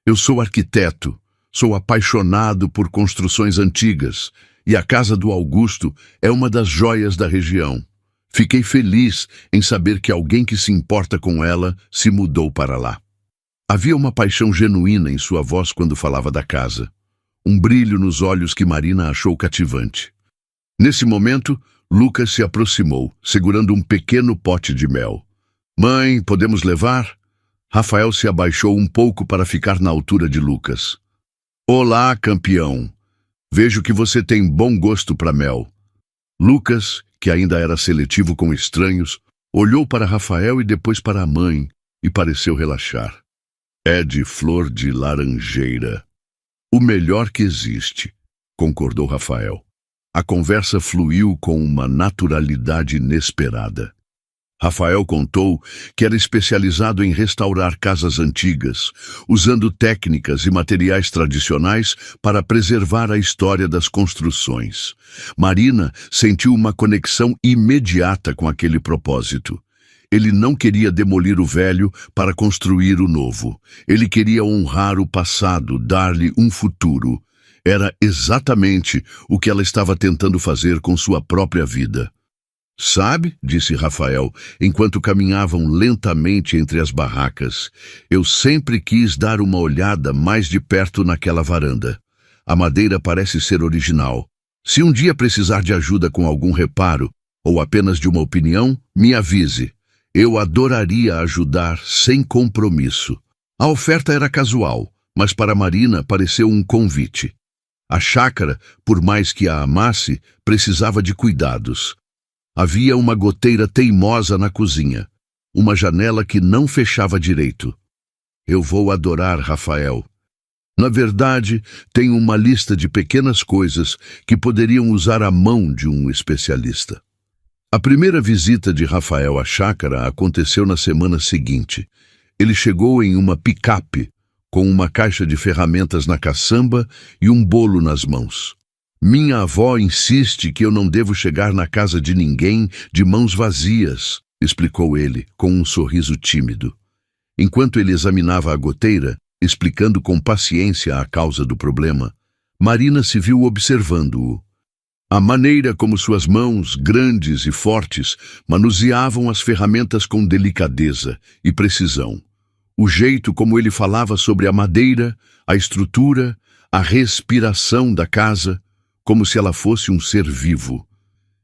Eu sou arquiteto, sou apaixonado por construções antigas, e a casa do Augusto é uma das joias da região. Fiquei feliz em saber que alguém que se importa com ela se mudou para lá." Havia uma paixão genuína em sua voz quando falava da casa. Um brilho nos olhos que Marina achou cativante. Nesse momento, Lucas se aproximou, segurando um pequeno pote de mel. "Mãe, podemos levar?" Rafael se abaixou um pouco para ficar na altura de Lucas. "Olá, campeão. Vejo que você tem bom gosto para mel." Lucas, que ainda era seletivo com estranhos, olhou para Rafael e depois para a mãe e pareceu relaxar. "É de flor de laranjeira. O melhor que existe", concordou Rafael. A conversa fluiu com uma naturalidade inesperada. Rafael contou que era especializado em restaurar casas antigas, usando técnicas e materiais tradicionais para preservar a história das construções. Marina sentiu uma conexão imediata com aquele propósito. Ele não queria demolir o velho para construir o novo. Ele queria honrar o passado, dar-lhe um futuro. Era exatamente o que ela estava tentando fazer com sua própria vida. "Sabe", disse Rafael, enquanto caminhavam lentamente entre as barracas, "eu sempre quis dar uma olhada mais de perto naquela varanda. a madeira parece ser original. Se um dia precisar de ajuda com algum reparo, ou apenas de uma opinião, me avise. Eu adoraria ajudar sem compromisso. A oferta era casual, mas para Marina pareceu um convite. A chácara, por mais que a amasse, precisava de cuidados. Havia uma goteira teimosa na cozinha, uma janela que não fechava direito. Eu vou adorar Rafael. Na verdade, tenho uma lista de pequenas coisas que poderiam usar a mão de um especialista. A primeira visita de Rafael à chácara aconteceu na semana seguinte. Ele chegou em uma picape, com uma caixa de ferramentas na caçamba e um bolo nas mãos. Minha avó insiste que eu não devo chegar na casa de ninguém de mãos vazias, explicou ele, com um sorriso tímido. Enquanto ele examinava a goteira, explicando com paciência a causa do problema, Marina se viu observando-o. A maneira como suas mãos, grandes e fortes, manuseavam as ferramentas com delicadeza e precisão. O jeito como ele falava sobre a madeira, a estrutura, a respiração da casa, como se ela fosse um ser vivo.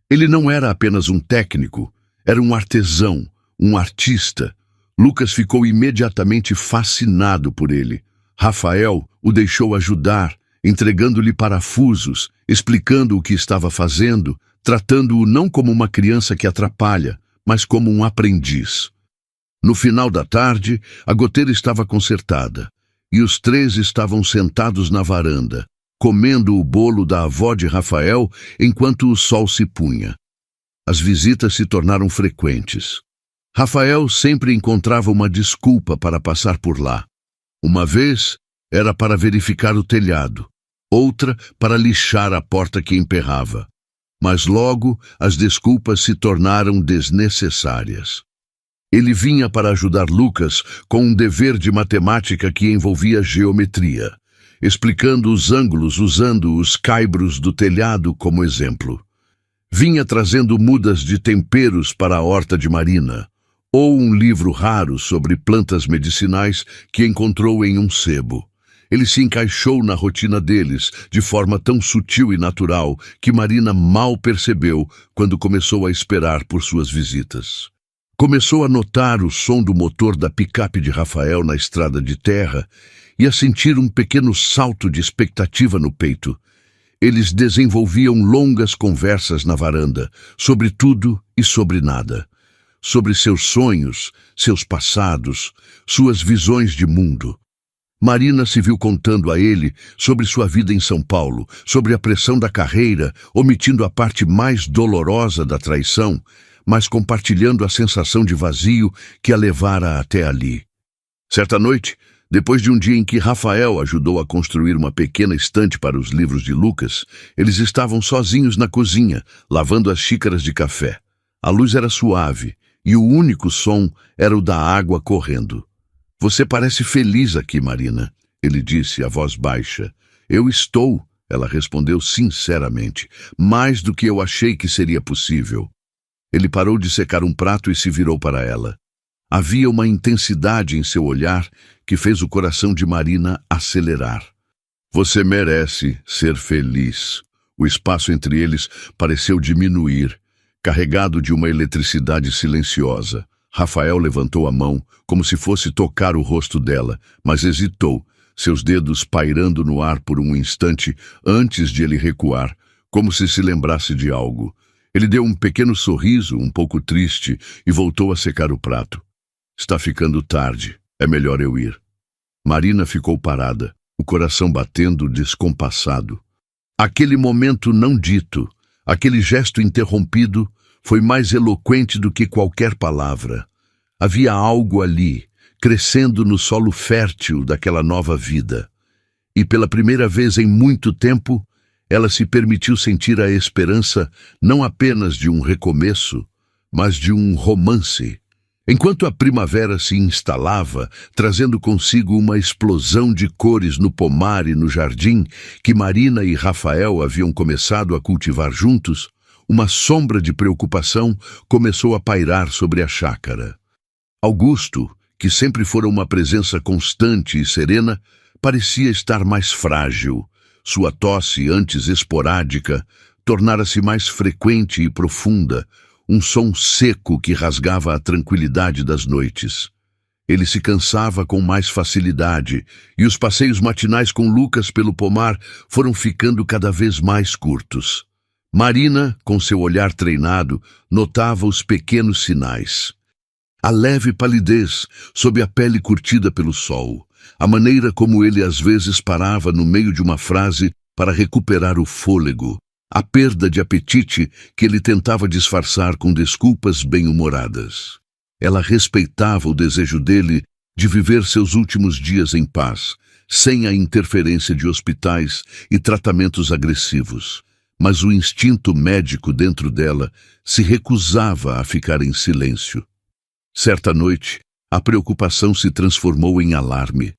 Ele não era apenas um técnico, era um artesão, um artista. Lucas ficou imediatamente fascinado por ele. Rafael o deixou ajudar, entregando-lhe parafusos, explicando o que estava fazendo, tratando-o não como uma criança que atrapalha, mas como um aprendiz. No final da tarde, a goteira estava consertada, e os três estavam sentados na varanda, comendo o bolo da avó de Rafael enquanto o sol se punha. As visitas se tornaram frequentes. Rafael sempre encontrava uma desculpa para passar por lá. Uma vez, era para verificar o telhado, outra para lixar a porta que emperrava. Mas logo as desculpas se tornaram desnecessárias. Ele vinha para ajudar Lucas com um dever de matemática que envolvia geometria, explicando os ângulos usando os caibros do telhado como exemplo. Vinha trazendo mudas de temperos para a horta de Marina, ou um livro raro sobre plantas medicinais que encontrou em um sebo. Ele se encaixou na rotina deles de forma tão sutil e natural que Marina mal percebeu quando começou a esperar por suas visitas. Começou a notar o som do motor da picape de Rafael na estrada de terra e a sentir um pequeno salto de expectativa no peito. Eles desenvolviam longas conversas na varanda, sobre tudo e sobre nada. Sobre seus sonhos, seus passados, suas visões de mundo. Marina se viu contando a ele sobre sua vida em São Paulo, sobre a pressão da carreira, omitindo a parte mais dolorosa da traição, mas compartilhando a sensação de vazio que a levara até ali. Certa noite, depois de um dia em que Rafael ajudou a construir uma pequena estante para os livros de Lucas, eles estavam sozinhos na cozinha, lavando as xícaras de café. A luz era suave, e o único som era o da água correndo. "Você parece feliz aqui, Marina", ele disse, a voz baixa. "Eu estou", ela respondeu sinceramente, "mais do que eu achei que seria possível." Ele parou de secar um prato e se virou para ela. Havia uma intensidade em seu olhar que fez o coração de Marina acelerar. "Você merece ser feliz." O espaço entre eles pareceu diminuir, carregado de uma eletricidade silenciosa. Rafael levantou a mão, como se fosse tocar o rosto dela, mas hesitou, seus dedos pairando no ar por um instante antes de ele recuar, como se lembrasse de algo. Ele deu um pequeno sorriso, um pouco triste, e voltou a secar o prato. "Está ficando tarde. É melhor eu ir." Marina ficou parada, o coração batendo descompassado. Aquele momento não dito, aquele gesto interrompido, foi mais eloquente do que qualquer palavra. Havia algo ali, crescendo no solo fértil daquela nova vida. E pela primeira vez em muito tempo, ela se permitiu sentir a esperança não apenas de um recomeço, mas de um romance. Enquanto a primavera se instalava, trazendo consigo uma explosão de cores no pomar e no jardim que Marina e Rafael haviam começado a cultivar juntos, uma sombra de preocupação começou a pairar sobre a chácara. Augusto, que sempre fora uma presença constante e serena, parecia estar mais frágil. Sua tosse, antes esporádica, tornara-se mais frequente e profunda, um som seco que rasgava a tranquilidade das noites. Ele se cansava com mais facilidade, e os passeios matinais com Lucas pelo pomar foram ficando cada vez mais curtos. Marina, com seu olhar treinado, notava os pequenos sinais. A leve palidez sob a pele curtida pelo sol, a maneira como ele às vezes parava no meio de uma frase para recuperar o fôlego, a perda de apetite que ele tentava disfarçar com desculpas bem-humoradas. Ela respeitava o desejo dele de viver seus últimos dias em paz, sem a interferência de hospitais e tratamentos agressivos. Mas o instinto médico dentro dela se recusava a ficar em silêncio. Certa noite, a preocupação se transformou em alarme.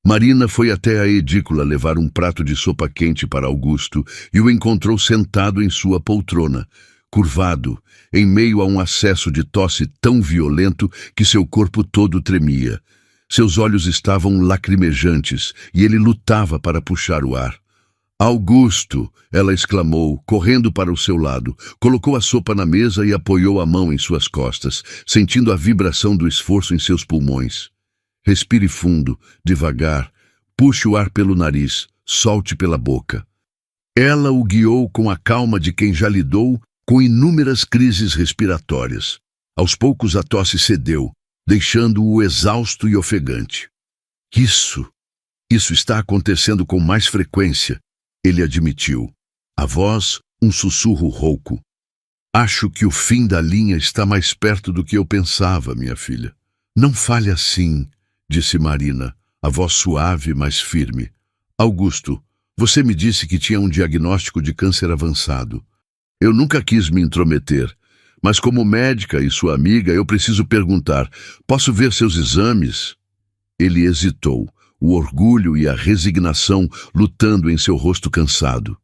Marina foi até a edícula levar um prato de sopa quente para Augusto e o encontrou sentado em sua poltrona, curvado, em meio a um acesso de tosse tão violento que seu corpo todo tremia. Seus olhos estavam lacrimejantes e ele lutava para puxar o ar. Augusto, ela exclamou, correndo para o seu lado, colocou a sopa na mesa e apoiou a mão em suas costas, sentindo a vibração do esforço em seus pulmões. Respire fundo, devagar, puxe o ar pelo nariz, solte pela boca. Ela o guiou com a calma de quem já lidou com inúmeras crises respiratórias. Aos poucos a tosse cedeu, deixando-o exausto e ofegante. Isso está acontecendo com mais frequência, ele admitiu. A voz, um sussurro rouco. Acho que o fim da linha está mais perto do que eu pensava, minha filha. Não fale assim, disse Marina, a voz suave, mas firme. Augusto, você me disse que tinha um diagnóstico de câncer avançado. Eu nunca quis me intrometer, mas como médica e sua amiga, eu preciso perguntar, posso ver seus exames? Ele hesitou, o orgulho e a resignação lutando em seu rosto cansado.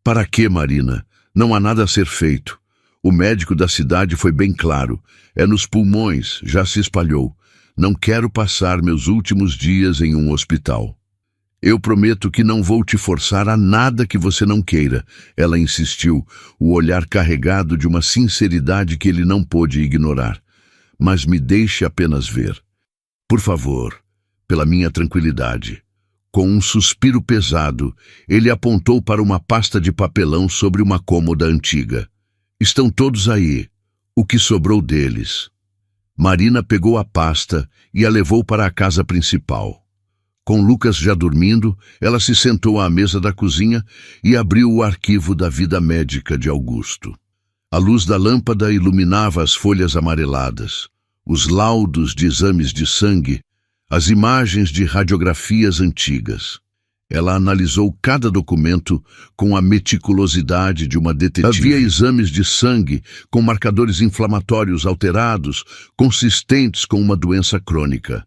Para quê, Marina? Não há nada a ser feito. O médico da cidade foi bem claro. É nos pulmões, já se espalhou. Não quero passar meus últimos dias em um hospital. Eu prometo que não vou te forçar a nada que você não queira, ela insistiu, o olhar carregado de uma sinceridade que ele não pôde ignorar. Mas me deixe apenas ver. Por favor, pela minha tranquilidade. Com um suspiro pesado, ele apontou para uma pasta de papelão sobre uma cômoda antiga. Estão todos aí. O que sobrou deles? Marina pegou a pasta e a levou para a casa principal. Com Lucas já dormindo, ela se sentou à mesa da cozinha e abriu o arquivo da vida médica de Augusto. A luz da lâmpada iluminava as folhas amareladas, os laudos de exames de sangue, as imagens de radiografias antigas. Ela analisou cada documento com a meticulosidade de uma detetive. Havia exames de sangue com marcadores inflamatórios alterados, consistentes com uma doença crônica.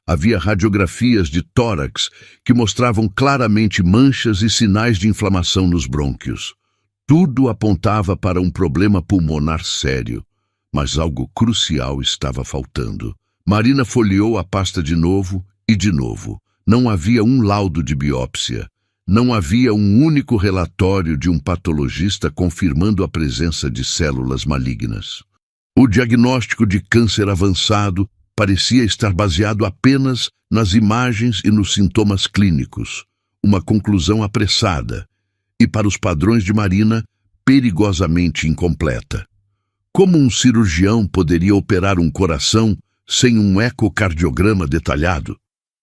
Havia radiografias de tórax que mostravam claramente manchas e sinais de inflamação nos brônquios. Tudo apontava para um problema pulmonar sério, mas algo crucial estava faltando. Marina folheou a pasta de novo e de novo. Não havia um laudo de biópsia. Não havia um único relatório de um patologista confirmando a presença de células malignas. O diagnóstico de câncer avançado parecia estar baseado apenas nas imagens e nos sintomas clínicos, uma conclusão apressada e, para os padrões de Marina, perigosamente incompleta. Como um cirurgião poderia operar um coração sem um ecocardiograma detalhado?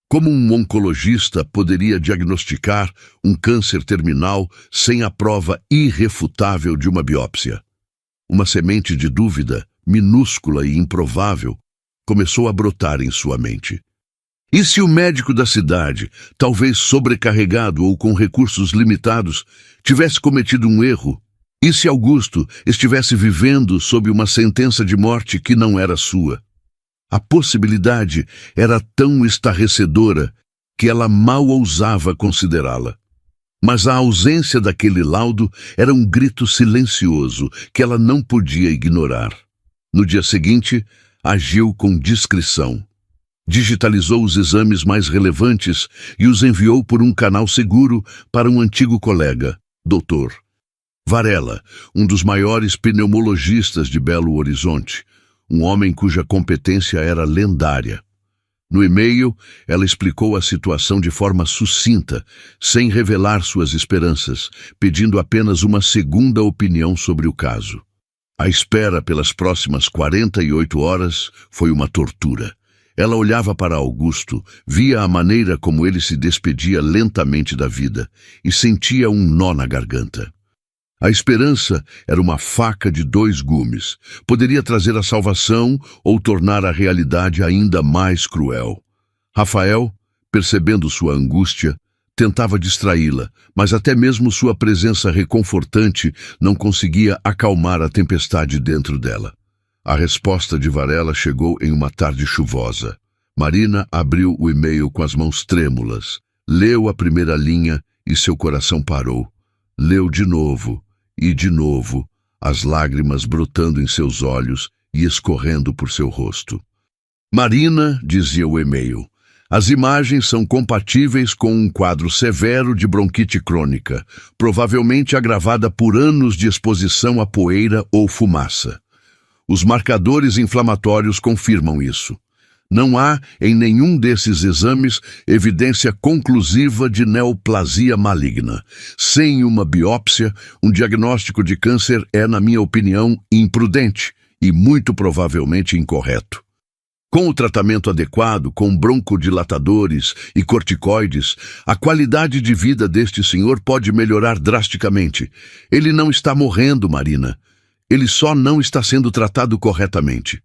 Como um oncologista poderia diagnosticar um câncer terminal sem a prova irrefutável de uma biópsia? Uma semente de dúvida, minúscula e improvável, começou a brotar em sua mente. E se o médico da cidade, talvez sobrecarregado ou com recursos limitados, tivesse cometido um erro? E se Augusto estivesse vivendo sob uma sentença de morte que não era sua? A possibilidade era tão estarrecedora que ela mal ousava considerá-la. Mas a ausência daquele laudo era um grito silencioso que ela não podia ignorar. No dia seguinte, agiu com discrição. Digitalizou os exames mais relevantes e os enviou por um canal seguro para um antigo colega, Dr. Varela, um dos maiores pneumologistas de Belo Horizonte, um homem cuja competência era lendária. No e-mail, ela explicou a situação de forma sucinta, sem revelar suas esperanças, pedindo apenas uma segunda opinião sobre o caso. A espera pelas próximas 48 horas foi uma tortura. Ela olhava para Augusto, via a maneira como ele se despedia lentamente da vida e sentia um nó na garganta. A esperança era uma faca de 2 gumes. Poderia trazer a salvação ou tornar a realidade ainda mais cruel. Rafael, percebendo sua angústia, tentava distraí-la, mas até mesmo sua presença reconfortante não conseguia acalmar a tempestade dentro dela. A resposta de Varela chegou em uma tarde chuvosa. Marina abriu o e-mail com as mãos trêmulas. Leu a primeira linha e seu coração parou. Leu de novo, e de novo, as lágrimas brotando em seus olhos e escorrendo por seu rosto. Marina, dizia o e-mail, as imagens são compatíveis com um quadro severo de bronquite crônica, provavelmente agravada por anos de exposição a poeira ou fumaça. Os marcadores inflamatórios confirmam isso. Não há, em nenhum desses exames, evidência conclusiva de neoplasia maligna. Sem uma biópsia, um diagnóstico de câncer é, na minha opinião, imprudente e muito provavelmente incorreto. Com o tratamento adequado, com broncodilatadores e corticoides, a qualidade de vida deste senhor pode melhorar drasticamente. Ele não está morrendo, Marina. Ele só não está sendo tratado corretamente.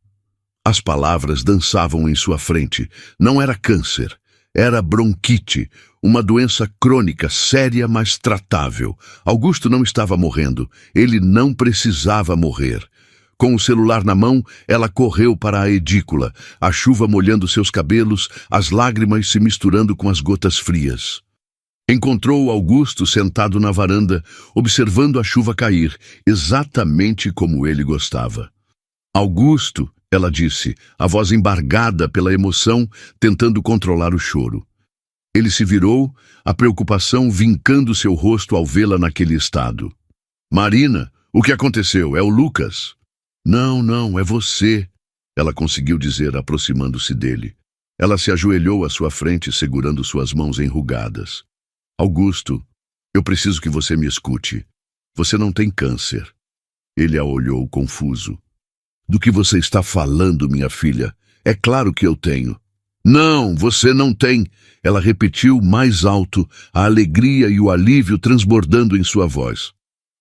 As palavras dançavam em sua frente. Não era câncer, era bronquite, uma doença crônica, séria, mas tratável. Augusto não estava morrendo. Ele não precisava morrer. Com o celular na mão, ela correu para a edícula, a chuva molhando seus cabelos, as lágrimas se misturando com as gotas frias. Encontrou Augusto sentado na varanda, observando a chuva cair, exatamente como ele gostava. Augusto, ela disse, a voz embargada pela emoção, tentando controlar o choro. Ele se virou, a preocupação vincando seu rosto ao vê-la naquele estado. Marina, o que aconteceu? É o Lucas? Não, é você, ela conseguiu dizer, aproximando-se dele. Ela se ajoelhou à sua frente, segurando suas mãos enrugadas. Augusto, eu preciso que você me escute. Você não tem câncer. Ele a olhou confuso. Do que você está falando, minha filha? É claro que eu tenho. Não, você não tem. Ela repetiu mais alto, a alegria e o alívio transbordando em sua voz.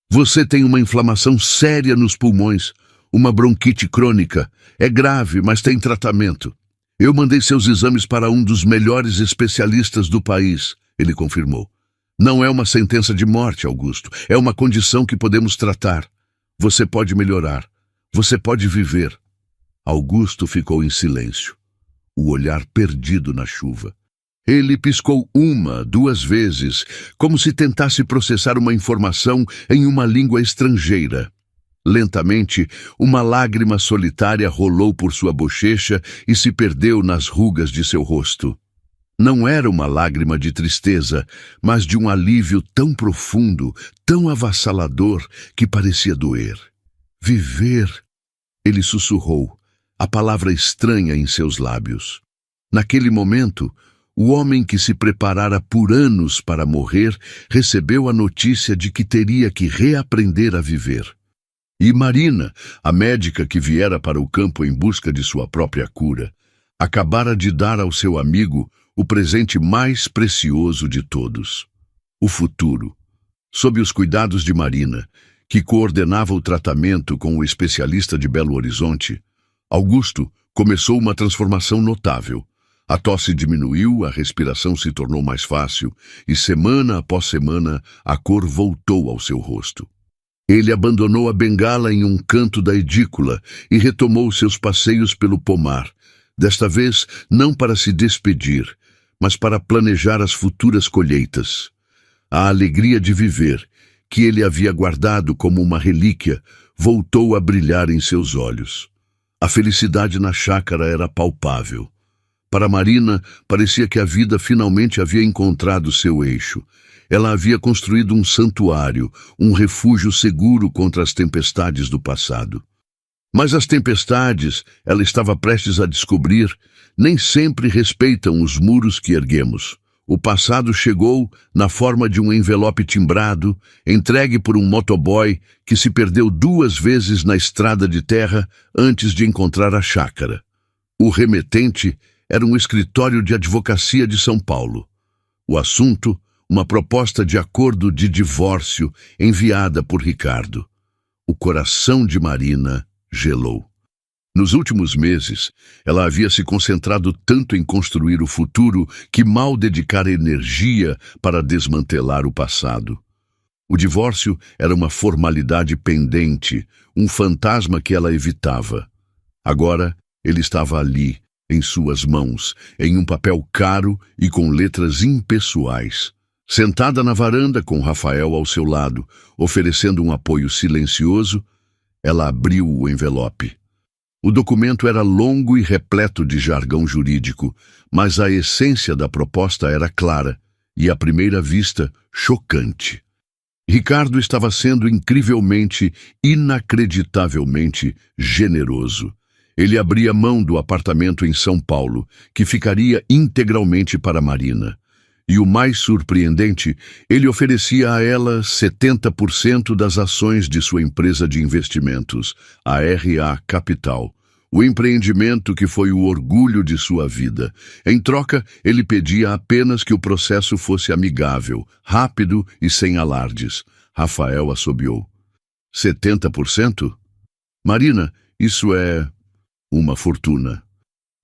Você tem uma inflamação séria nos pulmões, uma bronquite crônica. É grave, mas tem tratamento. Eu mandei seus exames para um dos melhores especialistas do país, ele confirmou. Não é uma sentença de morte, Augusto. É uma condição que podemos tratar. Você pode melhorar. Você pode viver. Augusto ficou em silêncio, o olhar perdido na chuva. Ele piscou 1, 2 vezes, como se tentasse processar uma informação em uma língua estrangeira. Lentamente, uma lágrima solitária rolou por sua bochecha e se perdeu nas rugas de seu rosto. Não era uma lágrima de tristeza, mas de um alívio tão profundo, tão avassalador, que parecia doer. Viver, ele sussurrou, a palavra estranha em seus lábios. Naquele momento, o homem que se preparara por anos para morrer recebeu a notícia de que teria que reaprender a viver. E Marina, a médica que viera para o campo em busca de sua própria cura, acabara de dar ao seu amigo o presente mais precioso de todos, o futuro. Sob os cuidados de Marina, que coordenava o tratamento com o especialista de Belo Horizonte, Augusto começou uma transformação notável. A tosse diminuiu, a respiração se tornou mais fácil e, semana após semana, a cor voltou ao seu rosto. Ele abandonou a bengala em um canto da edícula e retomou seus passeios pelo pomar, desta vez não para se despedir, mas para planejar as futuras colheitas. A alegria de viver, que ele havia guardado como uma relíquia, voltou a brilhar em seus olhos. A felicidade na chácara era palpável. Para Marina, parecia que a vida finalmente havia encontrado seu eixo. Ela havia construído um santuário, um refúgio seguro contra as tempestades do passado. Mas as tempestades, ela estava prestes a descobrir, nem sempre respeitam os muros que erguemos. O passado chegou na forma de um envelope timbrado, entregue por um motoboy que se perdeu 2 vezes na estrada de terra antes de encontrar a chácara. O remetente era um escritório de advocacia de São Paulo. O assunto, uma proposta de acordo de divórcio enviada por Ricardo. O coração de Marina gelou. Nos últimos meses, ela havia se concentrado tanto em construir o futuro que mal dedicara energia para desmantelar o passado. O divórcio era uma formalidade pendente, um fantasma que ela evitava. Agora, ele estava ali, em suas mãos, em um papel caro e com letras impessoais. Sentada na varanda com Rafael ao seu lado, oferecendo um apoio silencioso, ela abriu o envelope. O documento era longo e repleto de jargão jurídico, mas a essência da proposta era clara e, à primeira vista, chocante. Ricardo estava sendo incrivelmente, inacreditavelmente generoso. Ele abria mão do apartamento em São Paulo, que ficaria integralmente para Marina. E o mais surpreendente, ele oferecia a ela 70% das ações de sua empresa de investimentos, a RA Capital, o empreendimento que foi o orgulho de sua vida. Em troca, ele pedia apenas que o processo fosse amigável, rápido e sem alardes. Rafael assobiou. 70%? Marina, isso é uma fortuna.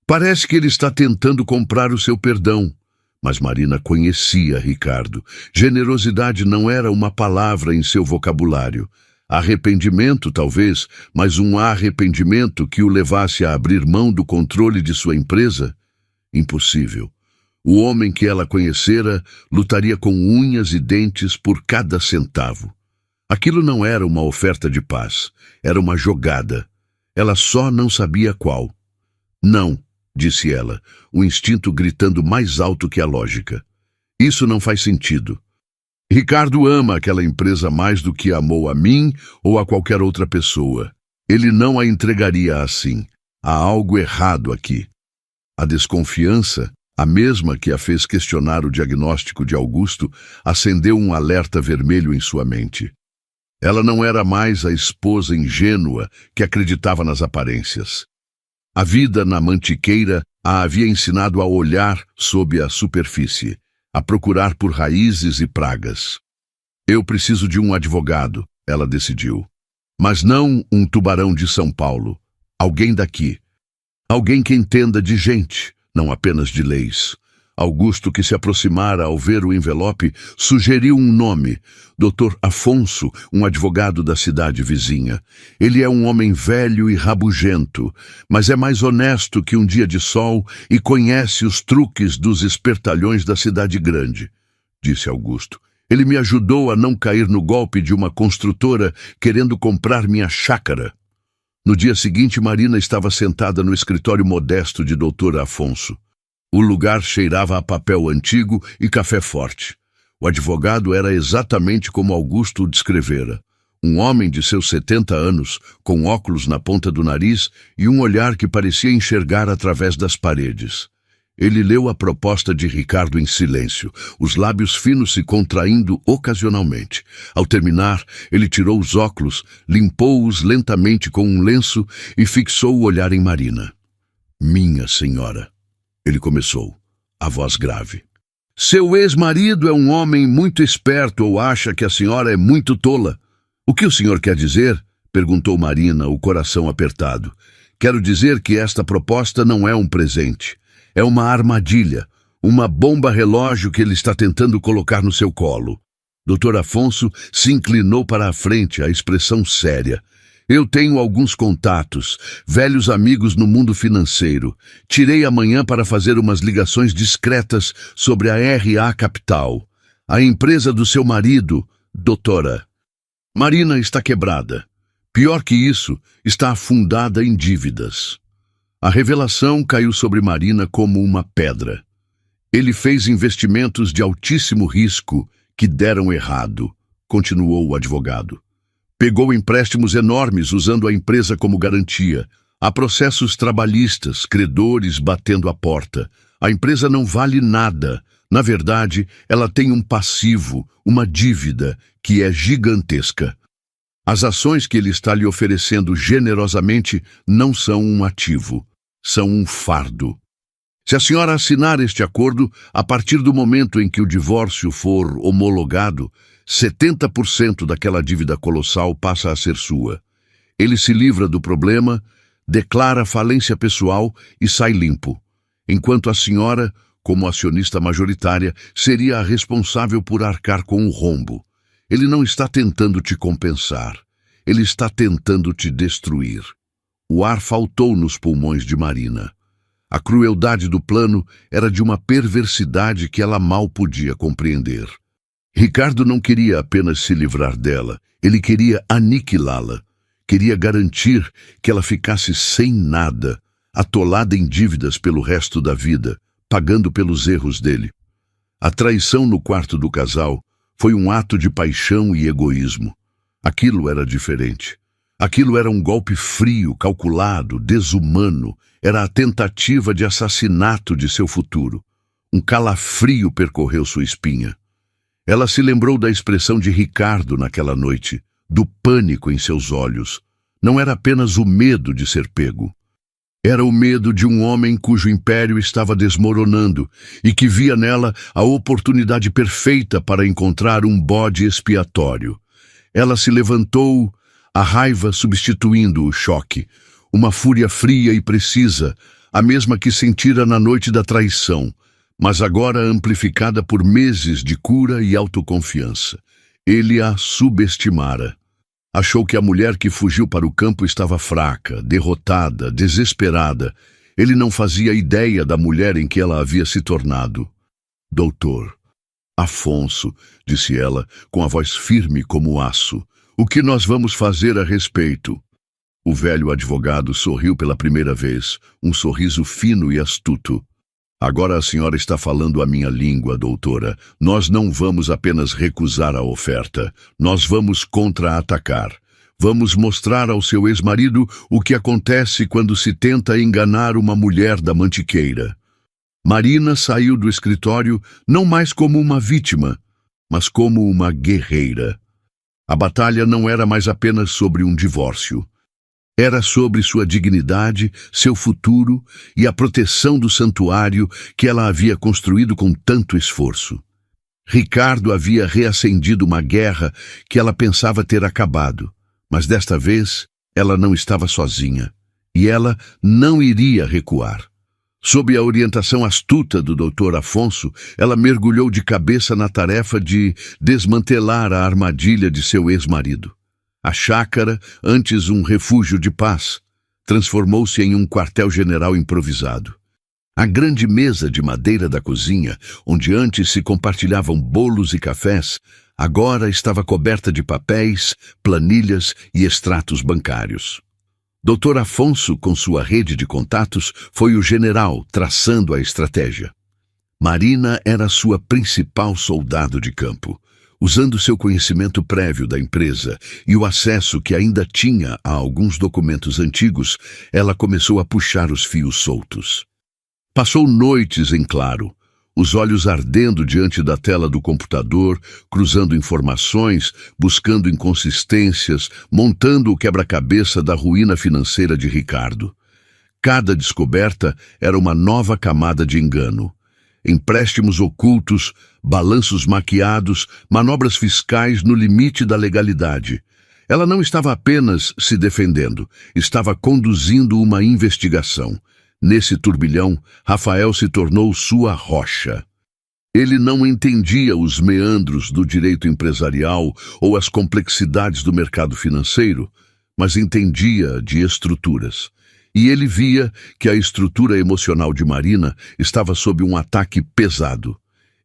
Parece que ele está tentando comprar o seu perdão. Mas Marina conhecia Ricardo. Generosidade não era uma palavra em seu vocabulário. Arrependimento, talvez, mas um arrependimento que o levasse a abrir mão do controle de sua empresa? Impossível. O homem que ela conhecera lutaria com unhas e dentes por cada centavo. Aquilo não era uma oferta de paz, era uma jogada. Ela só não sabia qual. Não, disse ela, o instinto gritando mais alto que a lógica. Isso não faz sentido. Ricardo ama aquela empresa mais do que amou a mim ou a qualquer outra pessoa. Ele não a entregaria assim. Há algo errado aqui. A desconfiança, a mesma que a fez questionar o diagnóstico de Augusto, acendeu um alerta vermelho em sua mente. Ela não era mais a esposa ingênua que acreditava nas aparências. A vida na Mantiqueira a havia ensinado a olhar sob a superfície, a procurar por raízes e pragas. Eu preciso de um advogado, ela decidiu. Mas não um tubarão de São Paulo. Alguém daqui. Alguém que entenda de gente, não apenas de leis. Augusto, que se aproximara ao ver o envelope, sugeriu um nome, Dr. Afonso, um advogado da cidade vizinha. Ele é um homem velho e rabugento, mas é mais honesto que um dia de sol e conhece os truques dos espertalhões da cidade grande, disse Augusto. Ele me ajudou a não cair no golpe de uma construtora querendo comprar minha chácara. No dia seguinte, Marina estava sentada no escritório modesto de Dr. Afonso. O lugar cheirava a papel antigo e café forte. O advogado era exatamente como Augusto o descrevera. Um homem de seus 70 anos, com óculos na ponta do nariz e um olhar que parecia enxergar através das paredes. Ele leu a proposta de Ricardo em silêncio, os lábios finos se contraindo ocasionalmente. Ao terminar, ele tirou os óculos, limpou-os lentamente com um lenço e fixou o olhar em Marina. Minha senhora. Ele começou, a voz grave. Seu ex-marido é um homem muito esperto ou acha que a senhora é muito tola. O que o senhor quer dizer? Perguntou Marina, o coração apertado. Quero dizer que esta proposta não é um presente. É uma armadilha, uma bomba relógio que ele está tentando colocar no seu colo. Dr. Afonso se inclinou para a frente, a expressão séria. Eu tenho alguns contatos, velhos amigos no mundo financeiro. Tirei amanhã para fazer umas ligações discretas sobre a RA Capital. A empresa do seu marido, doutora. Marina está quebrada. Pior que isso, está afundada em dívidas. A revelação caiu sobre Marina como uma pedra. Ele fez investimentos de altíssimo risco que deram errado, continuou o advogado. Pegou empréstimos enormes usando a empresa como garantia. Há processos trabalhistas, credores batendo a porta. A empresa não vale nada. Na verdade, ela tem um passivo, uma dívida, que é gigantesca. As ações que ele está lhe oferecendo generosamente não são um ativo, são um fardo. Se a senhora assinar este acordo, a partir do momento em que o divórcio for homologado, 70% daquela dívida colossal passa a ser sua. Ele se livra do problema, declara falência pessoal e sai limpo, enquanto a senhora, como acionista majoritária, seria a responsável por arcar com o rombo. Ele não está tentando te compensar, ele está tentando te destruir. O ar faltou nos pulmões de Marina. A crueldade do plano era de uma perversidade que ela mal podia compreender. Ricardo não queria apenas se livrar dela, ele queria aniquilá-la. Queria garantir que ela ficasse sem nada, atolada em dívidas pelo resto da vida, pagando pelos erros dele. A traição no quarto do casal foi um ato de paixão e egoísmo. Aquilo era diferente. Aquilo era um golpe frio, calculado, desumano. Era a tentativa de assassinato de seu futuro. Um calafrio percorreu sua espinha. Ela se lembrou da expressão de Ricardo naquela noite, do pânico em seus olhos. Não era apenas o medo de ser pego. Era o medo de um homem cujo império estava desmoronando e que via nela a oportunidade perfeita para encontrar um bode expiatório. Ela se levantou, a raiva substituindo o choque, uma fúria fria e precisa, a mesma que sentira na noite da traição, mas agora amplificada por meses de cura e autoconfiança. Ele a subestimara. Achou que a mulher que fugiu para o campo estava fraca, derrotada, desesperada. Ele não fazia ideia da mulher em que ela havia se tornado. Doutor, Afonso, disse ela, com a voz firme como aço, o que nós vamos fazer a respeito? O velho advogado sorriu pela primeira vez, um sorriso fino e astuto. Agora a senhora está falando a minha língua, doutora. Nós não vamos apenas recusar a oferta. Nós vamos contra-atacar. Vamos mostrar ao seu ex-marido o que acontece quando se tenta enganar uma mulher da mantiqueira. Marina saiu do escritório não mais como uma vítima, mas como uma guerreira. A batalha não era mais apenas sobre um divórcio. Era sobre sua dignidade, seu futuro e a proteção do santuário que ela havia construído com tanto esforço. Ricardo havia reacendido uma guerra que ela pensava ter acabado, mas desta vez ela não estava sozinha, e ela não iria recuar. Sob a orientação astuta do Dr. Afonso, ela mergulhou de cabeça na tarefa de desmantelar a armadilha de seu ex-marido. A chácara, antes um refúgio de paz, transformou-se em um quartel-general improvisado. A grande mesa de madeira da cozinha, onde antes se compartilhavam bolos e cafés, agora estava coberta de papéis, planilhas e extratos bancários. Dr. Afonso, com sua rede de contatos, foi o general traçando a estratégia. Marina era sua principal soldado de campo. Usando seu conhecimento prévio da empresa e o acesso que ainda tinha a alguns documentos antigos, ela começou a puxar os fios soltos. Passou noites em claro, os olhos ardendo diante da tela do computador, cruzando informações, buscando inconsistências, montando o quebra-cabeça da ruína financeira de Ricardo. Cada descoberta era uma nova camada de engano. Empréstimos ocultos, balanços maquiados, manobras fiscais no limite da legalidade. Ela não estava apenas se defendendo, estava conduzindo uma investigação. Nesse turbilhão, Rafael se tornou sua rocha. Ele não entendia os meandros do direito empresarial ou as complexidades do mercado financeiro, mas entendia de estruturas. E ele via que a estrutura emocional de Marina estava sob um ataque pesado.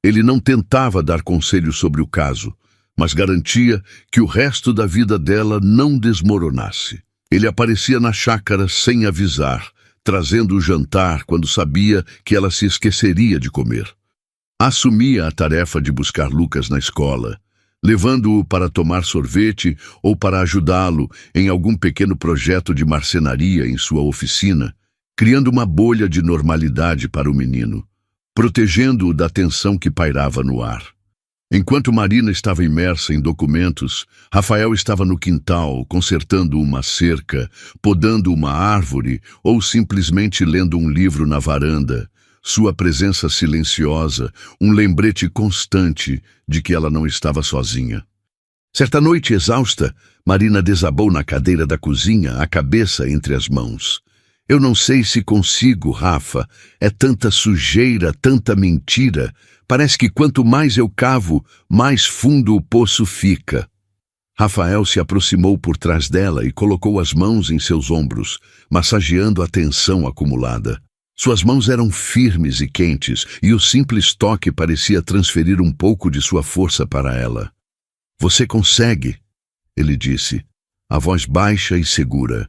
Ele não tentava dar conselhos sobre o caso, mas garantia que o resto da vida dela não desmoronasse. Ele aparecia na chácara sem avisar, trazendo o jantar quando sabia que ela se esqueceria de comer. Assumia a tarefa de buscar Lucas na escola, levando-o para tomar sorvete ou para ajudá-lo em algum pequeno projeto de marcenaria em sua oficina, criando uma bolha de normalidade para o menino, protegendo-o da tensão que pairava no ar. Enquanto Marina estava imersa em documentos, Rafael estava no quintal, consertando uma cerca, podando uma árvore ou simplesmente lendo um livro na varanda. Sua presença silenciosa, um lembrete constante de que ela não estava sozinha. Certa noite, exausta, Marina desabou na cadeira da cozinha, a cabeça entre as mãos. Eu não sei se consigo, Rafa. É tanta sujeira, tanta mentira. Parece que quanto mais eu cavo, mais fundo o poço fica. Rafael se aproximou por trás dela e colocou as mãos em seus ombros, massageando a tensão acumulada. Suas mãos eram firmes e quentes, e o simples toque parecia transferir um pouco de sua força para ela. Você consegue, ele disse, a voz baixa e segura.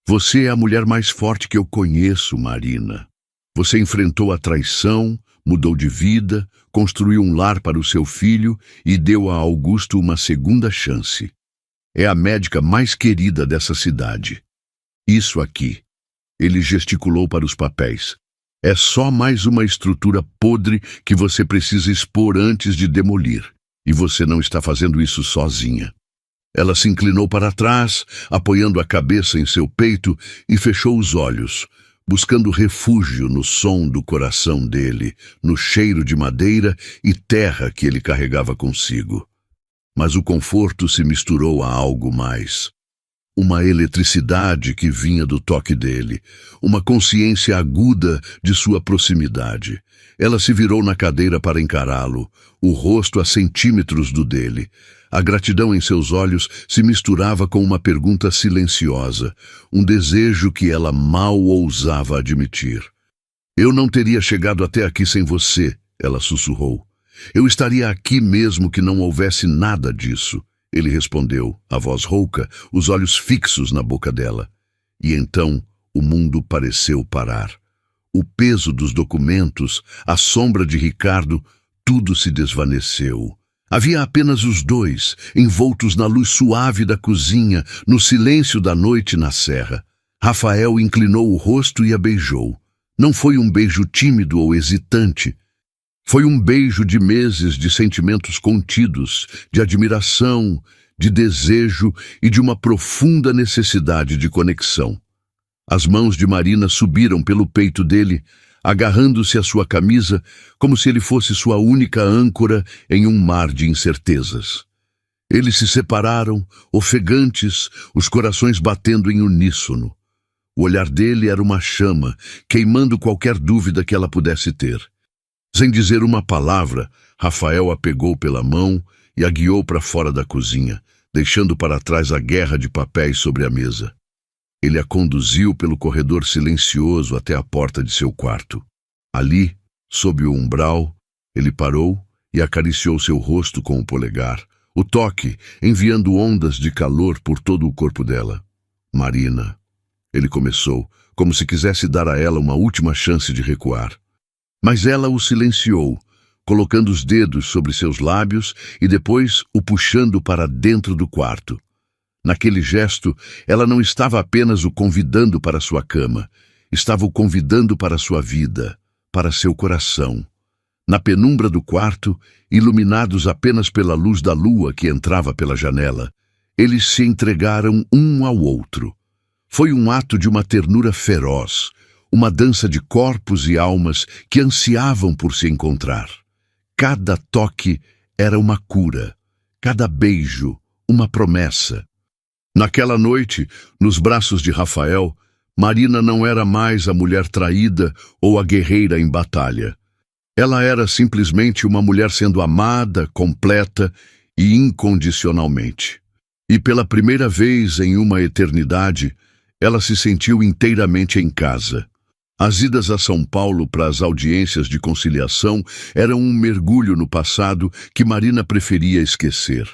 Você é a mulher mais forte que eu conheço, Marina. Você enfrentou a traição, mudou de vida, construiu um lar para o seu filho e deu a Augusto uma segunda chance. É a médica mais querida dessa cidade. Isso aqui. Ele gesticulou para os papéis. É só mais uma estrutura podre que você precisa expor antes de demolir. E você não está fazendo isso sozinha. Ela se inclinou para trás, apoiando a cabeça em seu peito e fechou os olhos, buscando refúgio no som do coração dele, no cheiro de madeira e terra que ele carregava consigo. Mas o conforto se misturou a algo mais. Uma eletricidade que vinha do toque dele, uma consciência aguda de sua proximidade. Ela se virou na cadeira para encará-lo, o rosto a centímetros do dele. A gratidão em seus olhos se misturava com uma pergunta silenciosa, um desejo que ela mal ousava admitir. Eu não teria chegado até aqui sem você, ela sussurrou. Eu estaria aqui mesmo que não houvesse nada disso. Ele respondeu, a voz rouca, os olhos fixos na boca dela. E então o mundo pareceu parar. O peso dos documentos, a sombra de Ricardo, tudo se desvaneceu. Havia apenas os dois, envoltos na luz suave da cozinha, no silêncio da noite na serra. Rafael inclinou o rosto e a beijou. Não foi um beijo tímido ou hesitante. Foi um beijo de meses de sentimentos contidos, de admiração, de desejo e de uma profunda necessidade de conexão. As mãos de Marina subiram pelo peito dele, agarrando-se à sua camisa como se ele fosse sua única âncora em um mar de incertezas. Eles se separaram, ofegantes, os corações batendo em uníssono. O olhar dele era uma chama, queimando qualquer dúvida que ela pudesse ter. Sem dizer uma palavra, Rafael a pegou pela mão e a guiou para fora da cozinha, deixando para trás a guerra de papéis sobre a mesa. Ele a conduziu pelo corredor silencioso até a porta de seu quarto. Ali, sob o umbral, ele parou e acariciou seu rosto com o polegar, o toque enviando ondas de calor por todo o corpo dela. Marina, ele começou, como se quisesse dar a ela uma última chance de recuar. Mas ela o silenciou, colocando os dedos sobre seus lábios e depois o puxando para dentro do quarto. Naquele gesto, ela não estava apenas o convidando para sua cama, estava o convidando para sua vida, para seu coração. Na penumbra do quarto, iluminados apenas pela luz da lua que entrava pela janela, eles se entregaram um ao outro. Foi um ato de uma ternura feroz, uma dança de corpos e almas que ansiavam por se encontrar. Cada toque era uma cura, cada beijo, uma promessa. Naquela noite, nos braços de Rafael, Marina não era mais a mulher traída ou a guerreira em batalha. Ela era simplesmente uma mulher sendo amada, completa e incondicionalmente. E pela primeira vez em uma eternidade, ela se sentiu inteiramente em casa. As idas a São Paulo para as audiências de conciliação eram um mergulho no passado que Marina preferia esquecer.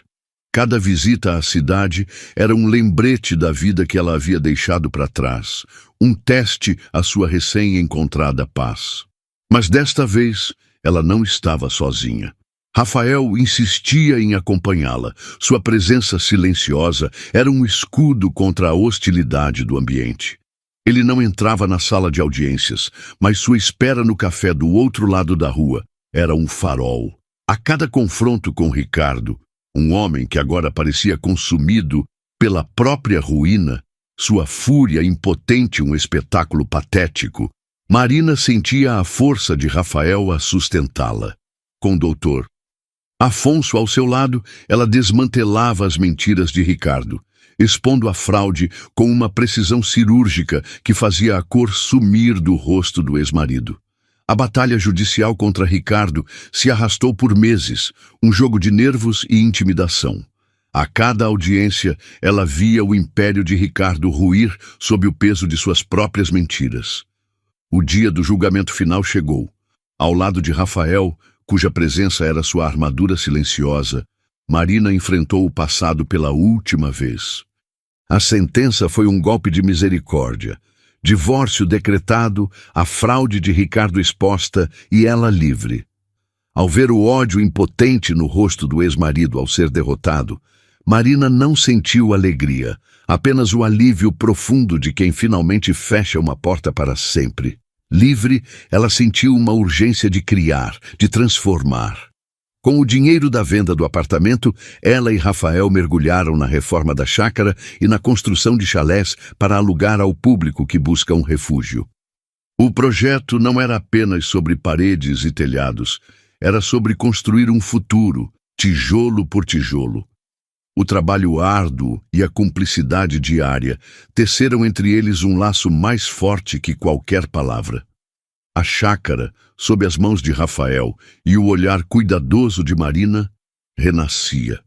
Cada visita à cidade era um lembrete da vida que ela havia deixado para trás, um teste à sua recém-encontrada paz. Mas desta vez, ela não estava sozinha. Rafael insistia em acompanhá-la. Sua presença silenciosa era um escudo contra a hostilidade do ambiente. Ele não entrava na sala de audiências, mas sua espera no café do outro lado da rua era um farol. A cada confronto com Ricardo, um homem que agora parecia consumido pela própria ruína, sua fúria impotente um espetáculo patético, Marina sentia a força de Rafael a sustentá-la. Com o doutor Afonso ao seu lado, ela desmantelava as mentiras de Ricardo, expondo a fraude com uma precisão cirúrgica que fazia a cor sumir do rosto do ex-marido. A batalha judicial contra Ricardo se arrastou por meses, um jogo de nervos e intimidação. A cada audiência, ela via o império de Ricardo ruir sob o peso de suas próprias mentiras. O dia do julgamento final chegou. Ao lado de Rafael, cuja presença era sua armadura silenciosa, Marina enfrentou o passado pela última vez. A sentença foi um golpe de misericórdia. Divórcio decretado, a fraude de Ricardo exposta e ela livre. Ao ver o ódio impotente no rosto do ex-marido ao ser derrotado, Marina não sentiu alegria, apenas o alívio profundo de quem finalmente fecha uma porta para sempre. Livre, ela sentiu uma urgência de criar, de transformar. Com o dinheiro da venda do apartamento, ela e Rafael mergulharam na reforma da chácara e na construção de chalés para alugar ao público que busca um refúgio. O projeto não era apenas sobre paredes e telhados, era sobre construir um futuro, tijolo por tijolo. O trabalho árduo e a cumplicidade diária teceram entre eles um laço mais forte que qualquer palavra. A chácara, sob as mãos de Rafael e o olhar cuidadoso de Marina, renascia.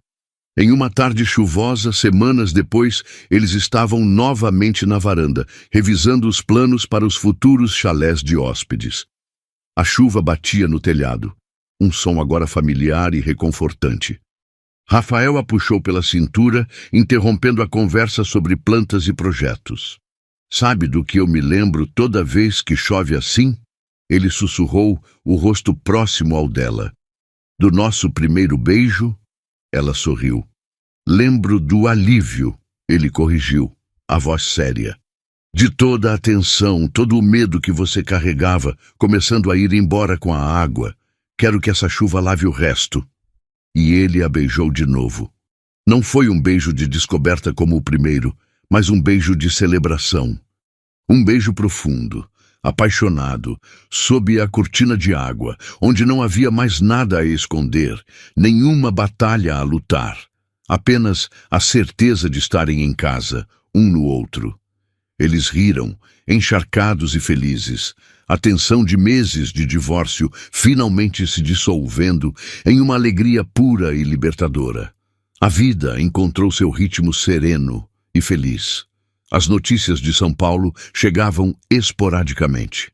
Em uma tarde chuvosa, semanas depois, eles estavam novamente na varanda, revisando os planos para os futuros chalés de hóspedes. A chuva batia no telhado, um som agora familiar e reconfortante. Rafael a puxou pela cintura, interrompendo a conversa sobre plantas e projetos. "Sabe do que eu me lembro toda vez que chove assim?" Ele sussurrou, o rosto próximo ao dela. "Do nosso primeiro beijo?" Ela sorriu. "Lembro do alívio", ele corrigiu, a voz séria. "De toda a atenção, todo o medo que você carregava, começando a ir embora com a água. Quero que essa chuva lave o resto." E ele a beijou de novo. Não foi um beijo de descoberta como o primeiro, mas um beijo de celebração. Um beijo profundo, apaixonado, sob a cortina de água, onde não havia mais nada a esconder, nenhuma batalha a lutar. Apenas a certeza de estarem em casa, um no outro. Eles riram, encharcados e felizes, a tensão de meses de divórcio finalmente se dissolvendo em uma alegria pura e libertadora. A vida encontrou seu ritmo sereno e feliz. As notícias de São Paulo chegavam esporadicamente.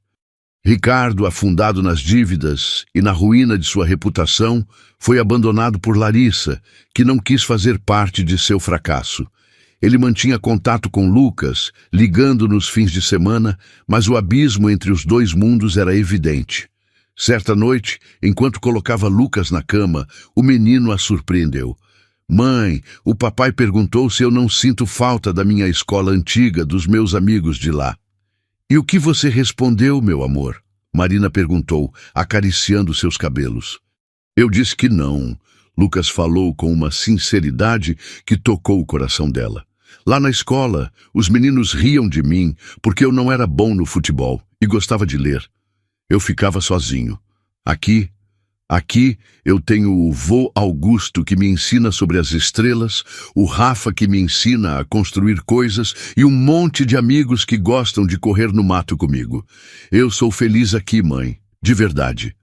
Ricardo, afundado nas dívidas e na ruína de sua reputação, foi abandonado por Larissa, que não quis fazer parte de seu fracasso. Ele mantinha contato com Lucas, ligando nos fins de semana, mas o abismo entre os dois mundos era evidente. Certa noite, enquanto colocava Lucas na cama, o menino a surpreendeu. "Mãe, o papai perguntou se eu não sinto falta da minha escola antiga, dos meus amigos de lá." "E o que você respondeu, meu amor?" Marina perguntou, acariciando seus cabelos. "Eu disse que não." Lucas falou com uma sinceridade que tocou o coração dela. "Lá na escola, os meninos riam de mim porque eu não era bom no futebol e gostava de ler. Eu ficava sozinho. Aqui eu tenho o vô Augusto que me ensina sobre as estrelas, o Rafa que me ensina a construir coisas e um monte de amigos que gostam de correr no mato comigo. Eu sou feliz aqui, mãe, de verdade."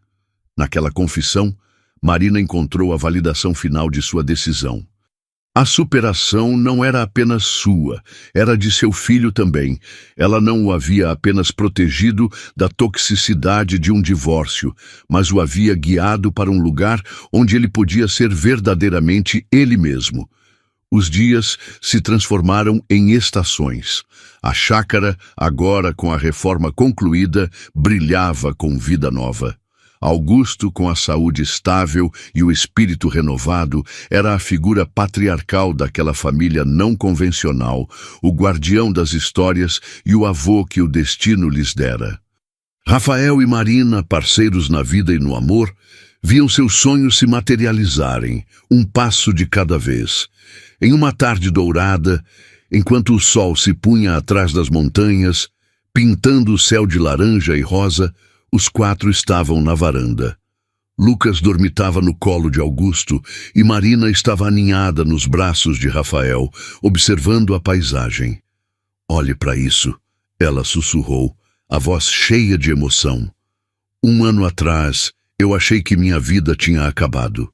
Naquela confissão, Marina encontrou a validação final de sua decisão. A superação não era apenas sua, era de seu filho também. Ela não o havia apenas protegido da toxicidade de um divórcio, mas o havia guiado para um lugar onde ele podia ser verdadeiramente ele mesmo. Os dias se transformaram em estações. A chácara, agora com a reforma concluída, brilhava com vida nova. Augusto, com a saúde estável e o espírito renovado, era a figura patriarcal daquela família não convencional, o guardião das histórias e o avô que o destino lhes dera. Rafael e Marina, parceiros na vida e no amor, viam seus sonhos se materializarem, um passo de cada vez. Em uma tarde dourada, enquanto o sol se punha atrás das montanhas, pintando o céu de laranja e rosa, os quatro estavam na varanda. Lucas dormitava no colo de Augusto e Marina estava aninhada nos braços de Rafael, observando a paisagem. "Olhe para isso", ela sussurrou, a voz cheia de emoção. "Um ano atrás, eu achei que minha vida tinha acabado.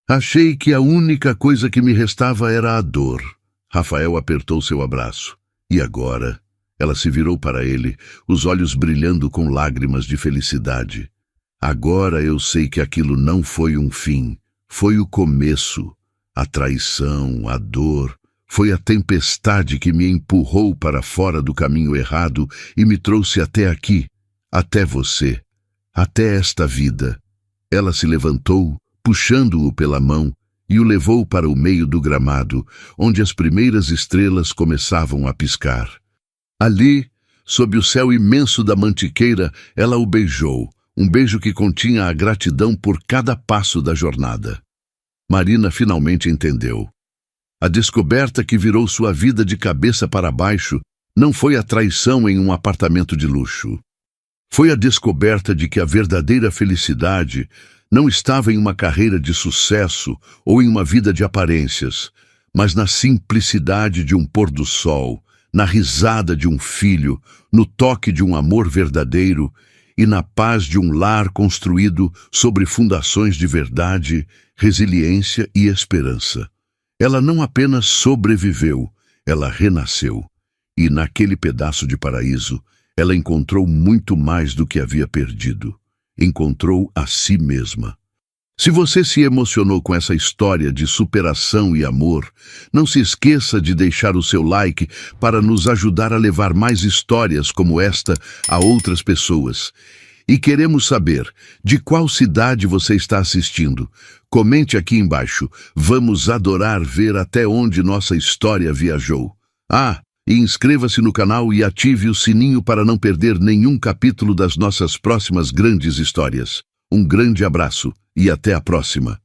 Achei que a única coisa que me restava era a dor." Rafael apertou seu abraço. "E agora?" Ela se virou para ele, os olhos brilhando com lágrimas de felicidade. "Agora eu sei que aquilo não foi um fim, foi o começo. A traição, a dor, foi a tempestade que me empurrou para fora do caminho errado e me trouxe até aqui, até você, até esta vida." Ela se levantou, puxando-o pela mão, e o levou para o meio do gramado, onde as primeiras estrelas começavam a piscar. Ali, sob o céu imenso da mantiqueira, ela o beijou, um beijo que continha a gratidão por cada passo da jornada. Marina finalmente entendeu. A descoberta que virou sua vida de cabeça para baixo não foi a traição em um apartamento de luxo. Foi a descoberta de que a verdadeira felicidade não estava em uma carreira de sucesso ou em uma vida de aparências, mas na simplicidade de um pôr do sol, na risada de um filho, no toque de um amor verdadeiro e na paz de um lar construído sobre fundações de verdade, resiliência e esperança. Ela não apenas sobreviveu, ela renasceu. E naquele pedaço de paraíso, ela encontrou muito mais do que havia perdido. Encontrou a si mesma. Se você se emocionou com essa história de superação e amor, não se esqueça de deixar o seu like para nos ajudar a levar mais histórias como esta a outras pessoas. E queremos saber de qual cidade você está assistindo. Comente aqui embaixo. Vamos adorar ver até onde nossa história viajou. E inscreva-se no canal e ative o sininho para não perder nenhum capítulo das nossas próximas grandes histórias. Um grande abraço e até a próxima.